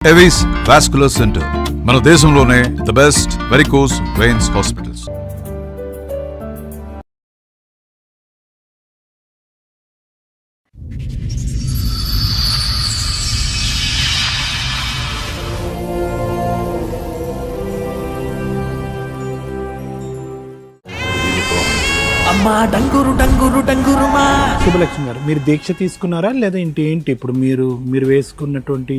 Avis vascular centre మన దేశంలోనే the best varicose veins hospitals. అమ్మా డంగురు డంగురు డంగురుమా. శుభలక్ష్మి గారు, మీరు దీక్ష తీసుకున్నారా లేదా ఏంటి ఇప్పుడు మీరు వేసుకున్నటువంటి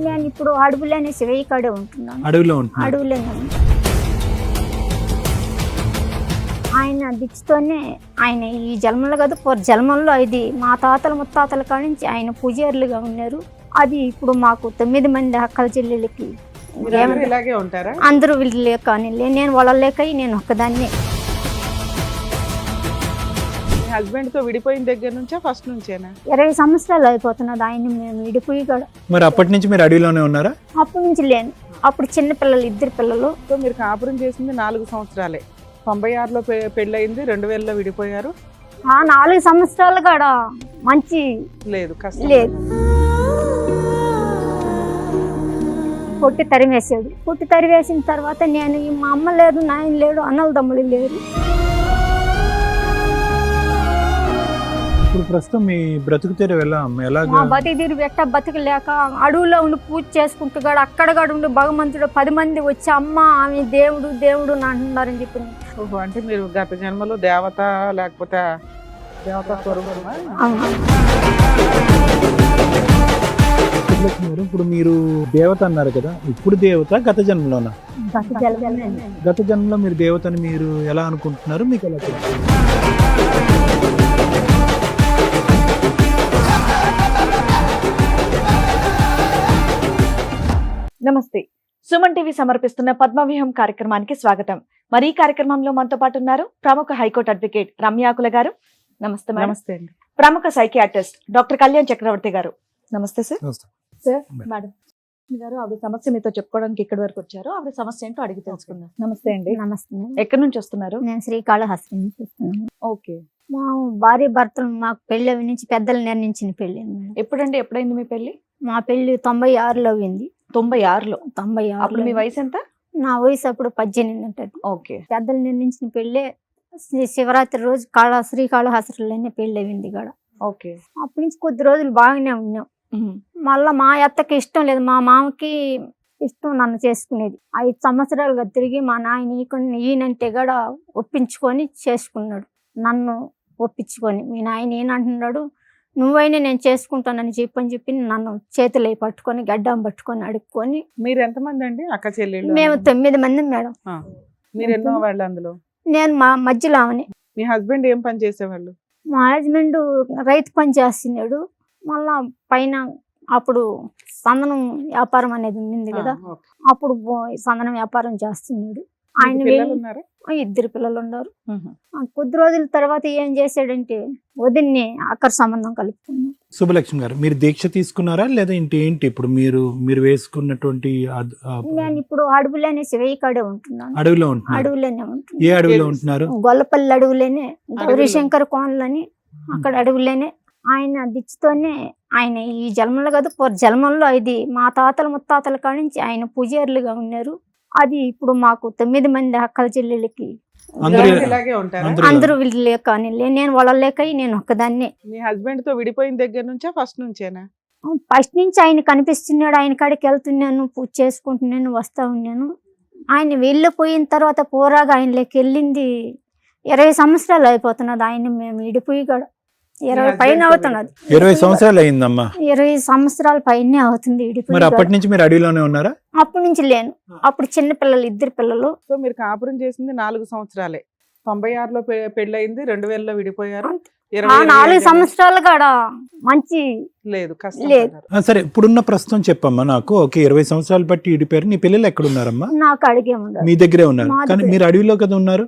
నేను ఇప్పుడు అడవులోనే శివయ్యకాడే ఉంటున్నాను. అడవిలో ఉంటున్నారు? అడవులోనే. ఆయన దీక్షతోనే ఆయన ఈ జన్మలో కదా జన్మంలో ఇది మా తాతల ముత్తాతల కాడి నుంచి ఆయన పూజారులుగా ఉన్నారు. అది ఇప్పుడు మాకు 9 మంది అక్కల చెల్లెళ్ళకి ఇలాగే ఉంటారా? అందరూ వీళ్ళు లేక నేను వాళ్ళ లేక నేను ఒక్కదాన్నే. హస్బెండ్ తో విడిపోయిన దగ్గర నుంచా ఫస్ట్ నుంచేనా? 20 సంవత్సరాలు అయిపోతున్నది ఆయన మేము విడిపోయి కూడా. మరి అప్పటి నుంచి మీరు అడవిలోనే ఉన్నారా? అప్పటి నుంచి లేను. అప్పుడు చిన్న పిల్లలు 2 పిల్లలు. సో మీరు కాపురం చేసింది 4 సంవత్సరాలే. 96లో పెళ్ళయింది, 2000లో విడిపోయారు. ఆ 4 సంవత్సరాలు కూడా మంచి లేదు, కష్టం లేదు. పొట్టి తరివేసాడు. పొట్టి తరివేసిన తర్వాత నేను మా అమ్మ లేదు, నాయన లేడు, అన్నల తమ్ముడు లేరు. ఇప్పుడు ప్రస్తుతం మీ బ్రతుకు తెరువు మా బతికి తీరు పెట్ట బతికలేక అడవులో ఉండి పూజ చేసుకుంటూ కూడా అక్కడ కూడా ఉండి భగవంతుడు 10 మంది వచ్చి అమ్మ ఆమె దేవుడు దేవుడు అని అంటున్నారని చెప్పి. ఓహో, అంటే మీరు గత జన్మలో దేవత లేకపోతే దేవత స్వరూపమా? ఇప్పుడు మీరు దేవత అన్నారు కదా, ఇప్పుడు దేవత గత జన్మలోనా? గత జన్మలో మీరు దేవతని మీరు ఎలా అనుకుంటున్నారు? మీకు ఎలా తెలుసు? నమస్తే. సుమన్ టీవీ సమర్పిస్తున్న పద్మవ్యూహం కార్యక్రమానికి స్వాగతం. మరి ఈ కార్యక్రమంలో మనతో పాటు ఉన్నారు ప్రముఖ హైకోర్టు అడ్వకేట్ రమ్యాకుల గారు. నమస్తే మేడం. నమస్తే అండి. ప్రముఖ సైకియాట్రిస్ట్ డాక్టర్ కళ్యాణ్ చక్రవర్తి గారు. నమస్తే సార్. సార్ మేడం గారు, ఆవిడ సమస్య మీతో చెప్పుకోవడానికి ఇక్కడి వరకు వచ్చారు. ఆవిడ సమస్య ఏంటో అడిగి తెలుసుకుందాం. నమస్తే అండి. నమస్తే. ఎక్కడి నుంచి వస్తున్నారు? నేను శ్రీకాళహస్తి నుంచి వస్తున్నాను. ఓకే. మా భార్య భర్తలు మాకు పెళ్లి నుంచి పెద్దలు నిర్ణయించిన పెళ్లి. ఎప్పుడండి, ఎప్పుడైంది మీ పెళ్లి? మా పెళ్లి 96లో అయింది. 96లో? 96. అప్పుడు మీ వయసు ఎంత? నా వయసు అప్పుడు 18 ఉంటుంది. ఓకే. పెద్దలు నిర్ణయించిన పెళ్ళే శివరాత్రి రోజు శ్రీకాళహస్తిలోనే పెళ్లి అయింది కూడా. ఓకే. అప్పటి నుంచి కొద్ది రోజులు బాగానే ఉన్నాం. మళ్ళా మా అత్తకి ఇష్టం లేదు, మా మామకి ఇష్టం నన్ను చేసుకునేది. 5 సంవత్సరాలుగా తిరిగి మా నాయన ఈయనంటే కూడా ఒప్పించుకొని చేసుకున్నాడు. నన్ను ఒప్పించుకొని మీ నాయన ఏనంటున్నాడు, నువ్వైనా నేను చేసుకుంటానని చెప్పి నన్ను చేతులు పట్టుకొని గడ్డం పట్టుకొని అడుక్కొని. మీరు ఎంతమంది అండి అక్క చెల్లెళ్ళు? మేము 9 మంది మేడం. మీరు ఎన్నో వాళ్ళు అందులో? నేను మా మధ్యలో ఆమెని. మీ హస్బెండ్ ఏం పని చేసేవాళ్ళు? మా హస్బెండ్ రైతు పని చేస్తున్నాడు. మళ్ళా పైన అప్పుడు సందనం వ్యాపారం అనేది ఉంది కదా, అప్పుడు సందనం వ్యాపారం చేస్తున్నాడు. ఆయన 2 పిల్లలు ఉన్నారు. కొద్ది రోజుల తర్వాత ఏం చేశాడంటే వదిన్ని అక్కడ సంబంధం కలుపుకున్నాడు. శుభలక్ష్మి గారు, మీరు దీక్ష తీసుకున్నారా లేదా ఏంటి ఇప్పుడు మీరు వేసుకున్నటువంటి? నేను ఇప్పుడు అడవులోనే శివయ్యకాడే ఉంటున్నాను. అడవిలో ఉంటున్నారు? అడవులోనే ఉంటున్నాను. ఏ అడవిలో ఉంటున్నారు? గొల్లపల్లి అడవులోనే, గౌరీశంకర్ కోనలని అక్కడ అడవులోనే. ఆయన దీక్షతోనే ఆయన ఈ జన్మలో కదా జన్మంలో ఇది మా తాతల ముత్తాతల కాడి నుంచి ఆయన పూజారులుగా ఉన్నారు. అది ఇప్పుడు మాకు 9 మంది అక్కల చెల్లెళ్ళకి ఇలాగే ఉంటారా? అందరూ వీళ్ళు లేక నేను వాళ్ళ లేక నేను ఒక్కదాన్నే. మీ హస్బెండ్ తో విడిపోయిన దగ్గర నుంచా ఫస్ట్ నుంచేనా? ఫస్ట్ నుంచి ఆయన కనిపిస్తున్నాడు. ఆయన కాడికి వెళ్తున్నాను, పూజ చేసుకుంటున్నాను, వస్తా ఉన్నాను. ఆయన వెళ్ళిపోయిన తర్వాత పోరాగా ఆయన లేక వెళ్ళింది 20 సంవత్సరాలు అయిపోతున్నది. ఆయన మేము విడిపోయి కూడా 20 పైన అవుతున్నది. 20 సంవత్సరాలు అయిందమ్మా? 20 సంవత్సరాల పైనే అవుతుంది విడిపోయి. మరి అప్పటి నుంచి మీరు అడవిలోనే ఉన్నారా? అప్పటి నుంచి లేను. అప్పుడు చిన్న పిల్లలు 2 పిల్లలు. సో మీరు కాపురం చేసింది 4 సంవత్సరాలే. 96లో పెళ్ళయింది, 2000లో విడిపోయారు. 4 సంవత్సరాలు కూడా మంచి లేదు, కష్టం లేదు. సరే, ఇప్పుడున్న ప్రస్తుతం చెప్పమ్మా నాకు. ఓకే, 20 సంవత్సరాలు బట్టి ఇడిపోయారు. నీ పిల్లలు ఎక్కడ ఉన్నారమ్మా? నాకు అడిగే ఉండదు, మీ దగ్గరే ఉన్నారు. కానీ మీరు అడవిలో కదా ఉన్నారు.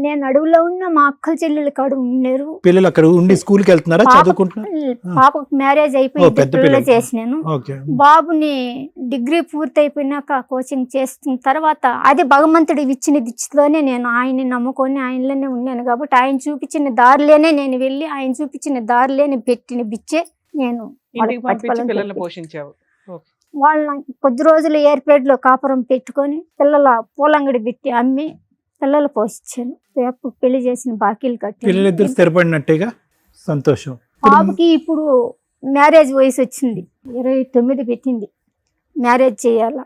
నేను అడవిలో ఉన్న మా అక్కల చెల్లెలు కాడ ఉన్నారు. పిల్లలు అక్కడ ఉండి స్కూల్ కి వెళ్తున్నారా, చదువుకుంటున్నారు? పాపకు మ్యారేజ్ అయిపోయి పిల్లలు చేసినాను. బాబుని డిగ్రీ పూర్తి అయిపోయినాక కోచింగ్ చేసిన తర్వాత అది భగవంతుడు ఇచ్చిన దిచ్చిలోనే నేను ఆయన్ని నమ్ముకొని ఆయనలోనే ఉన్నాను. కాబట్టి ఆయన చూపించిన దారిలోనే నేను వెళ్ళి ఆయన చూపించిన దారిలోనే పెట్టిన బిచ్చే నేను పిల్లల్ని పోషించావు. వాళ్ళని కొద్ది రోజులు ఏర్పేటలో కాపురం పెట్టుకొని పిల్లల పూలంగడి పెట్టి అమ్మి పిల్లలు పోషించాను. అప్పుడు పెళ్లి చేసిన బాకీలు పిల్లలిద్దరు కట్టాను. స్థిరపడినట్టేగా, సంతోషం. బాబుకి ఇప్పుడు మ్యారేజ్ వయసు వచ్చింది, 29 పెట్టింది, మ్యారేజ్ చేయాల.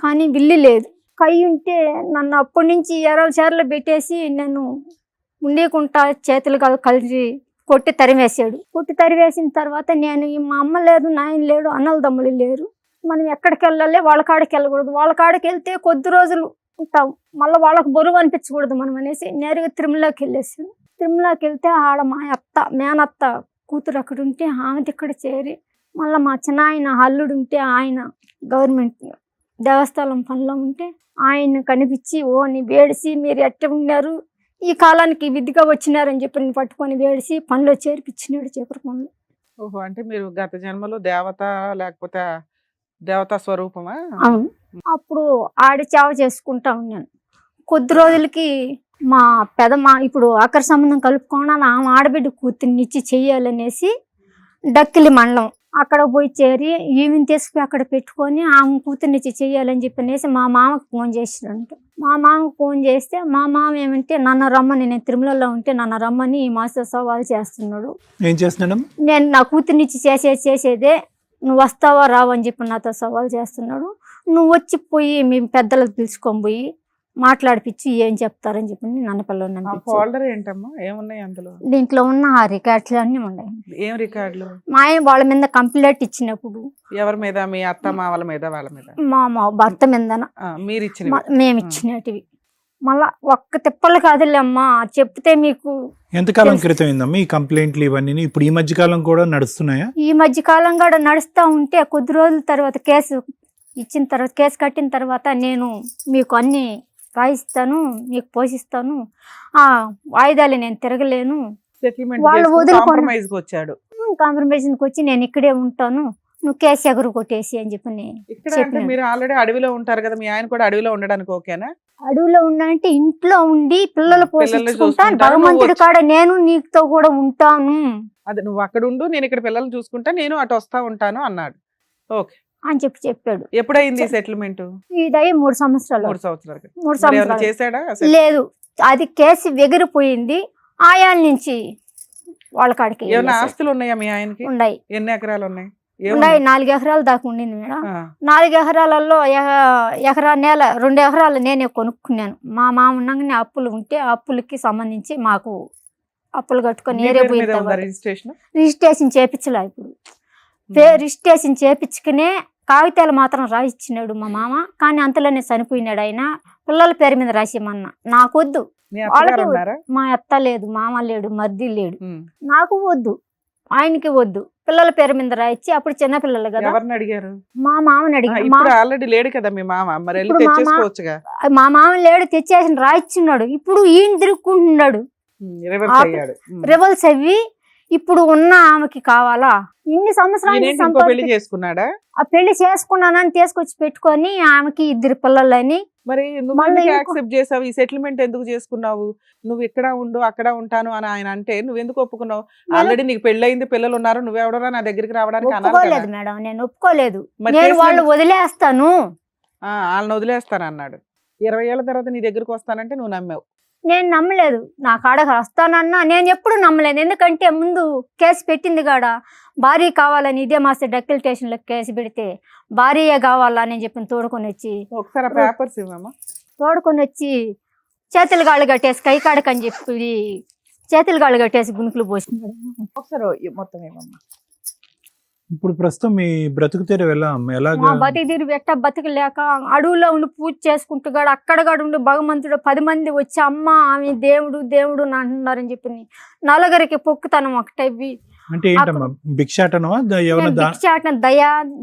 కానీ విల్లు లేదు. కై ఉంటే నన్ను అప్పటి నుంచి 20 సార్లు పెట్టేసి నన్ను ఉండేకుంటా చేతులు కలిసి కొట్టి తరివేసాడు. కొట్టి తరివేసిన తర్వాత నేను మా అమ్మ లేదు, నాయన లేడు, అన్నల దమ్ములు లేరు, మనం ఎక్కడికి వెళ్ళాలి, వాళ్ళ కాడికి వెళ్ళకూడదు, వాళ్ళ కాడికి వెళ్తే కొద్ది రోజులు ఉంటాం, మళ్ళీ వాళ్ళకి బరువు అనిపించకూడదు మనం అనేసి నేరుగా తిరుమలకి వెళ్ళేసాను. తిరుమలకి వెళ్తే ఆడ మా అత్త మేనత్త కూతురు అక్కడ ఉంటే ఆమె ఇక్కడ చేరి, మళ్ళీ మా చిన్నాయన అల్లుడు ఉంటే ఆయన గవర్నమెంట్ దేవస్థానం పనిలో ఉంటే ఆయన కనిపించి ఓని వేడిసి మీరు ఎట్ట ఉన్నారు, ఈ కాలానికి విధిగా వచ్చినారని చెప్పి నేను పట్టుకొని వేడిసి పనిలో చేర్పించినాడు, చీపురు పనులు. ఓహో, అంటే మీరు గత జన్మలో దేవత లేకపోతే దేవతా స్వరూపమా? అవును. అప్పుడు ఆడి చావ చేసుకుంటా ఉన్నాను. కొద్ది రోజులకి మా పెదమ్మ ఇప్పుడు ఆఖరి సంబంధం కలుపుకోవడానికి ఆమె ఆడబిడ్డ కూతుర్ని ఇచ్చి చెయ్యాలనేసి డక్కిలి మండలం అక్కడ పోయి చేరి ఈమెను తీసుకుని అక్కడ పెట్టుకొని ఆమె కూతుర్ని ఇచ్చి చెయ్యాలని చెప్పనేసి మా మామకు ఫోన్ చేసినంట. మా మామకు ఫోన్ చేస్తే మా మామ ఏమంటే నన్ను రమ్మని, నేను తిరుమలలో ఉంటే నన్ను రమ్మని ఈ మాస్టర్ సవాల్ చేస్తున్నాడు. ఏం చేస్తున్నాడు? నేను నా కూతుర్ని ఇచ్చి చేసేదే, నువ్వు వస్తావా రావు అని చెప్పి నాతో సవాల్ చేస్తున్నాడు. నువ్వు వచ్చి పోయి మీ పెద్దలకు పిలుచుకొని పోయి మాట్లాడిపించి ఏం చెప్తారని చెప్పి నన్ను పిల్లలు ఫోల్డర్ ఏంటమ్మా, ఏమున్నాయి అందులో? దీంట్లో ఉన్న ఆ రికార్డులు అన్నీ ఉన్నాయి. ఏం రికార్డులు? మా ఆయన వాళ్ళ మీద కంప్లైంట్ ఇచ్చినప్పుడు. ఎవరి మీద? మీ అత్త మావల మీద? వాళ్ళ మీద? మా భర్త మీద మీరు ఇచ్చిన? మేము ఇచ్చినటివి. మళ్ళా ఒక్క తిప్పలు కాదులేమ్మా, చెప్తే మీకు. ఎంతకాలం క్రితం అయిందమ్మా ఈ కంప్లైంట్లు ఇవన్నీ? ఇప్పుడు ఈ మధ్య కాలం కూడా నడుస్తున్నాయా? ఈ మధ్య కాలం కూడా నడుస్తూ ఉంటే కొద్ది రోజుల తర్వాత కేసు ఇచ్చిన తర్వాత, కేసు కట్టిన తర్వాత నేను మీకు అన్ని రాయిస్తాను, మీకు పోషిస్తాను, ఆ వాయిదాలు నేను తిరగలేను, వాళ్ళు కాంప్రమైజ్కి వచ్చాడు. కాంప్రమైజ్కి వచ్చి నేను ఇక్కడే ఉంటాను, నువ్వు కేసు ఎగురు కొట్టేసి అని చెప్పి ఇక్కడ మీరు ఆల్రెడీ అడవిలో ఉంటారు కదా, మీ ఆయన కూడా అడవిలో ఉండడానికి ఓకేనా? అడవిలో ఉండాలంటే ఇంట్లో ఉండి పిల్లలు పోషించుకుంటాను, భగవంతుడి కాడ నేను నీతో కూడా ఉంటాను. అదే నువ్వు అక్కడ ఉండు, నేను ఇక్కడ పిల్లలు చూసుకుంటా, నేను అటు వస్తా ఉంటాను అన్నాడు. ఓకే అని చెప్పాడు. ఎప్పుడైంది సెటిల్మెంట్? ఇది 3 సంవత్సరాలు. 3 సంవత్సరాలు. 3 సంవత్సరాలు చేశాడా? లేదు, అది కేసు ఎగిరిపోయింది. ఆయాల నుంచి వాళ్ళ కాడికి. ఏమైనా ఆస్తులు ఉన్నాయా మీ ఆయనకి? ఉన్నాయి. ఎన్ని ఎకరాలు ఉన్నాయి? 4 ఎకరాలు దాకా ఉండింది మేడం. 4 ఎకరాలలో ఎకరా నేల 2 ఎకరాలు నేనే కొనుక్కున్నాను. మా మామ ఉండగానే అప్పులు ఉంటే అప్పులకి సంబంధించి మాకు అప్పులు కట్టుకొని రిజిస్ట్రేషన్ చేపించలే. ఇప్పుడు రిజిస్ట్రేషన్ చేపించుకునే కాగితాలు మాత్రం రాసిచ్చినాడు మా మామ. కానీ అంతలోనే చనిపోయినాడు ఆయన. పిల్లల పేరు మీద రాసేమన్నా నాకొద్దు. వాళ్ళకి మా అత్త లేదు, మామ లేడు, మర్ది లేడు, నాకు వద్దు, ఆయనకి వద్దు. పిల్లల పేరు మీద రాయించి అప్పుడు చిన్న పిల్లలు కదా. ఎవరిని అడిగారు? మా మామని అడిగారు. ఆల్రెడీ లేడు కదా మీ మామ, మరి వెళ్ళి తెచ్చేసుకోవచ్చుగా. మా మామ లేడు, తెచ్చేసి రాయిచ్చున్నాడు. ఇప్పుడు ఈయన తిరుక్కుంటున్నాడు, రివర్స్ అవి. ఇప్పుడు ఉన్న ఆమెకి కావాలా? ఇన్ని సంవత్సరాలు పెళ్లి చేసుకున్నాడా? ఆ పెళ్లి చేసుకున్నానని తీసుకొచ్చి పెట్టుకొని ఆమెకి 2 పిల్లలని. మరి నువ్వు యాక్సెప్ట్ చేసావు? ఈ సెటిల్మెంట్ ఎందుకు చేసుకున్నావు? నువ్వు ఇక్కడ ఉండు, అక్కడ ఉంటాను అని ఆయన అంటే నువ్వెందుకు ఒప్పుకున్నావు? ఆల్రెడీ నీకు పెళ్ళయింది, పిల్లలు ఉన్నారు, నువ్వెవడరా నా దగ్గరికి రావడానికి? ఒప్పుకోలేదు మేడం, నేను ఒప్పుకోలేదు. నేను వాళ్ళు వదిలేస్తాను, వాళ్ళని వదిలేస్తాను అన్నాడు. 20 ఏళ్ల తర్వాత నీ దగ్గరికి వస్తానంటే నువ్వు నమ్మావు. నేను నమ్మలేదు. నా కాడకు వస్తానన్నా నేను ఎప్పుడు నమ్మలేదు. ఎందుకంటే ముందు కేసు పెట్టింది కాడ భార్య కావాలని ఇదే మాస్టర్ డక్కిల్ స్టేషన్లో కేసు పెడితే భార్య కావాలని చెప్పి తోడుకొని వచ్చి, ఒకసారి పేపర్స్ ఇవ్వమ్మా, తోడుకొని వచ్చి చేతులు గాళ్ళు కట్టేసి కై కాడకని చెప్పి చేతులు గాళ్ళు కట్టేసి గుణుకులు పోసినాడు. ఒకసారి మొత్తం ఏమమ్మా. ఇప్పుడు ప్రస్తుతం మీ బ్రతుకు తెరు మా బతికి తీరు బతకలేక అడవుల్లో ఉండి పూజ చేసుకుంటూ గాడు అక్కడ ఉండి భగవంతుడు 10 మంది వచ్చి అమ్మ ఆమె దేవుడు దేవుడు అని అంటున్నారని చెప్పి నలుగురికి పొక్కుతనం ఒకటవి. అంటే ఏంటమ్మా, భిక్షాటనమా? భిక్షాటన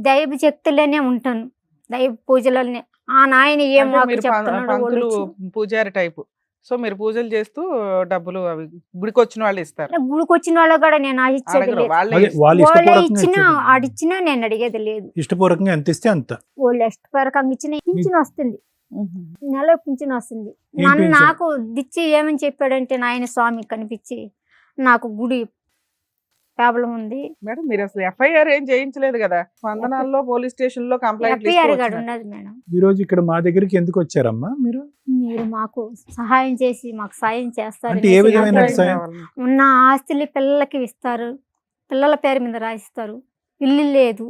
దైవ శక్తులనే ఉంటాను, దైవ పూజలనే. ఆ నాయన ఏం చెప్తున్నాడు, పూజారి టైపు. సో మీరు పూజలు చేస్తూ డబ్బులు అవి గుడికి వచ్చిన వాళ్ళు ఇస్తారు. గుడికి వచ్చిన వాళ్ళు కూడా నేను ఇచ్చేది లేదు. ఇచ్చినా ఆడిచ్చినా నేను అడిగేది లేదు. ఇష్టపూర్వకంగా ఎంత ఇస్తే అంత. వాళ్ళు ఇష్టపూర్వకంగా ఇచ్చిన పింఛన్ వస్తుంది, నెల పింఛన్ వస్తుంది. నాకు దిచ్చి ఏమని చెప్పాడంటే నాయన స్వామి కనిపించి నాకు గుడి ప్రాబ్లం ఉంది. మేడం మీరు అసలు ఎఫ్ఐఆర్ ఏం చేయించలేదు కదా? స్పందనాల్లో పోలీస్ స్టేషన్ లో కంప్లైంట్ ఎఫ్ఐఆర్ గారు ఉన్నది మేడం. ఈ రోజు ఇక్కడ మా దగ్గరికి ఎందుకు వచ్చారమ్మా మీరు? మీరు మాకు సహాయం చేసి మాకు సాయం చేస్తారు. అంటే ఏ విధమైన సాయం? ఉన్న ఆస్తులు పిల్లలకి ఇస్తారు, పిల్లల పేరు మీద రాయిస్తారు, ఇల్లు లేదు,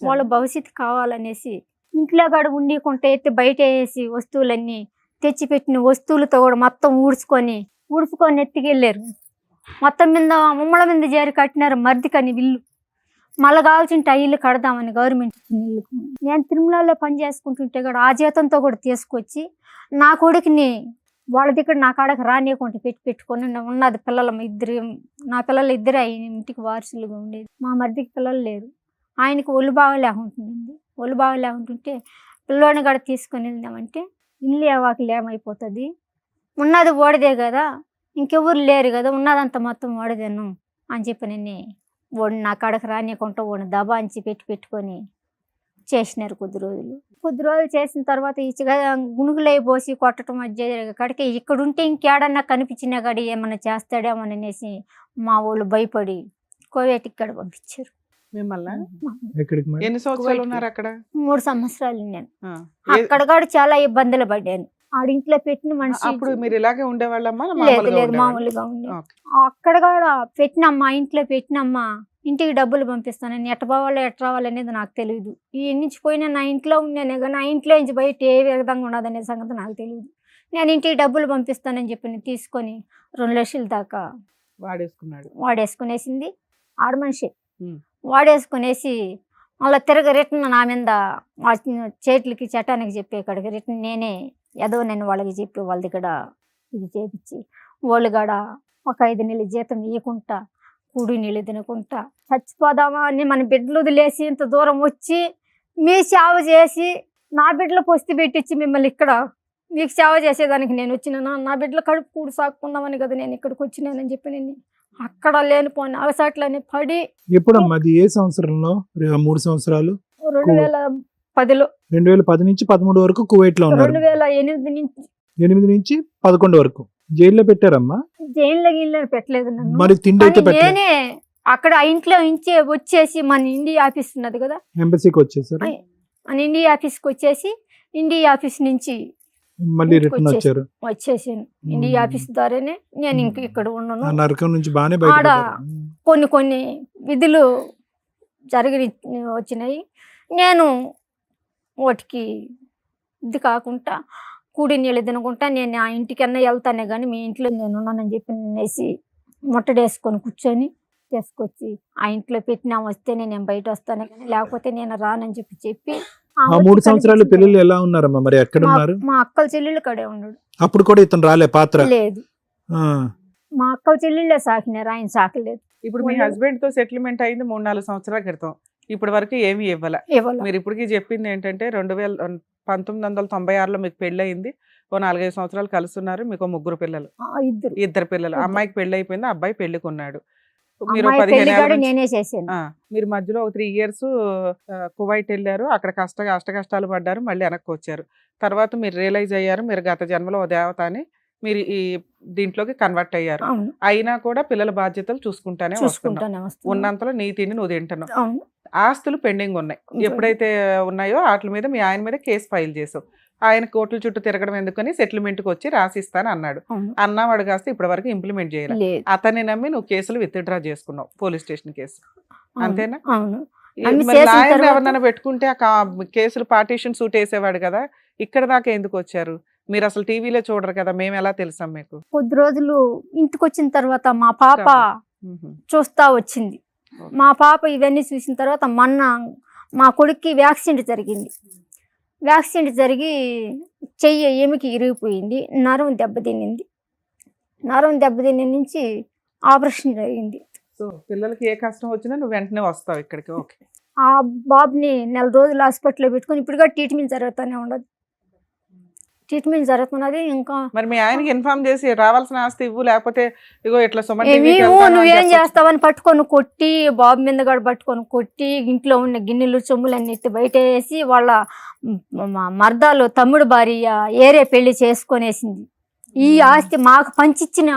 వాళ్ళ భవిష్యత్తు కావాలనేసి ఇంట్లో కాడ ఉండకుండా ఎత్తి బయట వేసి వస్తువులన్నీ తెచ్చిపెట్టిన వస్తువులతో కూడా మొత్తం ఊడ్చుకొని ఎత్తికెళ్ళారు. మొత్తం మీద ముమ్మల మీద చేరి కట్టినారు మర్దికని ఇల్లు. మళ్ళీ కావాల్సింటే ఆ ఇల్లు కడదామని గవర్నమెంట్ ఇచ్చిన ఇల్లు. నేను తిరుమలలో పని చేసుకుంటుంటే కూడా ఆ జీతంతో కూడా తీసుకొచ్చి నా కొడుకుని వాళ్ళ దగ్గర నా కాడకి రానియకుండా పెట్టుకొని ఉన్నది నా పిల్లలు ఇద్దరు ఆయన ఇంటికి వారసులుగా ఉండేది. మా మర్దికి పిల్లలు లేరు. ఆయనకి ఒళ్ళు బాగా లేకుంటుంది. ఒళ్ళు బాగా లేకుంటుంటే పిల్లోని కాడ తీసుకొని వెళ్దామంటే ఇల్లు వాకిలు ఏమైపోతుంది, ఉన్నది ఓడిదే కదా, ఇంకెవరు లేరు కదా, ఉన్నదంతా మొత్తం ఓడదేను అని చెప్పి నేను ఓడి నా కాడకి రానియకుండా ఓడి దబాంచి పెట్టుకొని చేసినారు. కొద్ది రోజులు చేసిన తర్వాత ఇచ్చిగా గుణుగులై పోసి కొట్టడం మధ్య కాడికి ఇక్కడ ఉంటే ఇంకేడన్నా కనిపించినా కాడి ఏమన్నా చేస్తాడేమో అనేసి మా వాళ్ళు భయపడి కోవేట్ ఇక్కడ పంపించారు. ఎన్ని సంవత్సరాలు ఉన్నారు అక్కడ? 3 సంవత్సరాలు నేను అక్కడ కూడా చాలా ఇబ్బందులు పడ్డాను. ఆడింట్లో పెట్టిన మనిషి. అప్పుడు మీరు ఇలాగే ఉండేవాళ్ళమ్మా? లేదు మామూలుగా ఉండే. అక్కడ కూడా పెట్టినమ్మా, ఇంట్లో పెట్టినమ్మా, ఇంటికి డబ్బులు పంపిస్తానని ఎట్ట పోవాలో ఎట్ట రావాలనేది నాకు తెలియదు. ఈ నుంచి పోయినా నా ఇంట్లో ఉన్నానే కానీ నా ఇంట్లో నుంచి బయట ఏ విధంగా ఉన్నదనే సంగతి నాకు తెలియదు. నేను ఇంటికి డబ్బులు పంపిస్తానని చెప్పి తీసుకొని 2 లక్షల దాకా వాడేసుకునేసింది ఆడ మనిషి. వాడేసుకునేసి మళ్ళీ రిటర్న్ నా మీద చేతులకి చట్టానికి చెప్పే కాడికి రిటర్న్ నేనే నేను వాళ్ళకి చెప్పి వాళ్ళ దగ్గర ఇది చేపించి వాళ్ళు కాడ ఒక 5 నెలల జీతం ఇవ్వకుండా కూడి నీళ్ళు తినకుండా చచ్చిపోదామా అని మన బిడ్డలు వదిలేసి ఇంత దూరం వచ్చి మీ సేవ చేసి నా బిడ్డలు పొస్తి పెట్టించి మిమ్మల్ని ఇక్కడ మీకు సేవ చేసేదానికి నేను వచ్చినా, నా బిడ్డలు కడుపు కూడు సాక్కుందామని కదా నేను ఇక్కడికి వచ్చినానని చెప్పి నేను అక్కడ లేనిపోయిన అగసాట్లని పడి. ఎప్పుడమ్మా అది? ఏ సంవత్సరంలో? 3 సంవత్సరాలు 2010లో. 2010 నుంచి 13 వరకు కువైట్ లో ఉన్నారు. 2008 నుంచి 11 వరకు జైల్లో పెట్టారమ్మా? జైల్లో పెట్టలేదు నన్ను. మరి తిండి అయితే నేనే అక్కడ ఇంట్లో నుంచి వచ్చేసి మన ఇండియా ఆఫీస్ ఉన్నది కదా, ఎంబసీకి వచ్చేసారు. మన ఇండియా ఆఫీస్కి వచ్చేసి ఇండియా ఆఫీస్ నుంచి మళ్ళీ రిటర్న్ వచ్చేసాను. ఇండియా ఆఫీస్ ద్వారానే నేను ఇంక ఇక్కడ ఉన్నాను. నరకం నుంచి బాగానే ఆడ కొన్ని విధులు వచ్చినాయి. నేను వాటికి ఇది కాకుండా కూడి నీళ్ళు తినకుండా నేను ఆ ఇంటికన్నా వెళ్తానే కానీ మీ ఇంట్లో నేను ఉన్నానని చెప్పి నేసి ముట్టడేసుకొని కూర్చొని తీసుకొచ్చి ఆ ఇంట్లో పెట్టినా వస్తేనే నేను బయట వస్తాను కానీ లేకపోతే నేను రానని చెప్పి ఆ 3 సంవత్సరాలు పిల్లలు ఎలా ఉన్నారమ్మా? మరి ఎక్కడ ఉన్నారు? మా అక్కల చెల్లెళ్ళు కడే ఉన్నాడు. అప్పుడు కూడా ఇతను రాలే పాత్ర? లేదు, మా అక్కల చెల్లెళ్ళే సాకినారు, ఆయన సాకలేదు. ఇప్పుడు మీ హస్బెండ్ తో సెటిల్మెంట్ అయింది 3-4 సంవత్సరాల క్రితం. ఇప్పటి వరకు ఏమి ఇవ్వాల. మీరు ఇప్పటికీ చెప్పింది ఏంటంటే 1996లో మీకు పెళ్లి అయింది, ఓ 4-5 సంవత్సరాలు కలుస్తున్నారు, మీకు 3 పిల్లలు, 2 పిల్లలు. అమ్మాయికి పెళ్లి అయిపోయింది, అబ్బాయి పెళ్లికున్నాడు. మీరు 15 నేనే చేశాను. మీరు మధ్యలో 3 ఇయర్స్ కువైట్ వెళ్ళారు, అక్కడ కష్టాలు పడ్డారు, మళ్ళీ వెనక్కి వచ్చారు. తర్వాత మీరు రియలైజ్ అయ్యారు మీరు గత జన్మలో ఓ దేవత అని, మీరు ఈ దీంట్లోకి కన్వర్ట్ అయ్యారు. అయినా కూడా పిల్లల బాధ్యతలు చూసుకుంటానే ఉన్నంతలో నీ తిండి నువ్వు తింటున్నావు. ఆస్తులు పెండింగ్ ఉన్నాయి, ఎప్పుడైతే ఉన్నాయో వాటి మీద మీ ఆయన మీద కేసు ఫైల్ చేసావు. ఆయన కోర్టుల చుట్టూ తిరగడం ఎందుకని సెటిల్మెంట్కి వచ్చి రాసిస్తాను అన్నాడు. అన్నవాడు కాస్త ఇప్పటి వరకు ఇంప్లిమెంట్ చేయలేదు. అతన్ని నమ్మి నువ్వు కేసులు విత్డ్రా చేసుకున్నావు, పోలీస్ స్టేషన్ కేసు, అంతేనా? ఎవరినైనా పెట్టుకుంటే ఆ కేసులు పార్టీషన్ సూట్ వేసేవాడు కదా, ఇక్కడ దాకా ఎందుకు వచ్చారు మీరు? అసలు టీవీలో చూడరు కదా, మేము ఎలా తెలుసాం మీకు? కొద్ది రోజులు ఇంటికి వచ్చిన తర్వాత మా పాప చూస్తా వచ్చింది. మా పాప ఇవన్నీ చూసిన తర్వాత మొన్న మా కొడుక్కి వ్యాక్సిన్ జరిగింది. వ్యాక్సిన్ జరిగి చెయ్యి ఎముకి ఇరిగిపోయింది, నరం దెబ్బతిన్నింది. నరం దెబ్బతిన్న నుంచి ఆపరేషన్ జరిగింది. సో పిల్లలకి ఏ కష్టం వచ్చినా నువ్వు వెంటనే వస్తావు ఇక్కడికి. ఓకే. ఆ బాబుని 4 రోజులు హాస్పిటల్లో పెట్టుకుని ఇప్పుడు కూడా ట్రీట్మెంట్ జరుగుతూనే ఉండదు, ట్రీట్మెంట్ జరుగుతున్నది. ఇంకా మరి మీ ఆయనకి ఇన్ఫార్మ్ చేసి రావాల్సిన ఆస్తి ఇవ్వు, లేకపోతే ఇగో ఇట్లా నువ్వేం చేస్తావని పట్టుకొని కొట్టి, బాబు మీద కూడా పట్టుకొని కొట్టి, ఇంట్లో ఉన్న గిన్నెలు సొమ్ములన్నీ బయట వేసి వాళ్ళ మర్దాలు తమ్ముడు భార్య ఏరే పెళ్లి చేసుకొనేసింది. ఈ ఆస్తి మాకు పంచిచ్చిన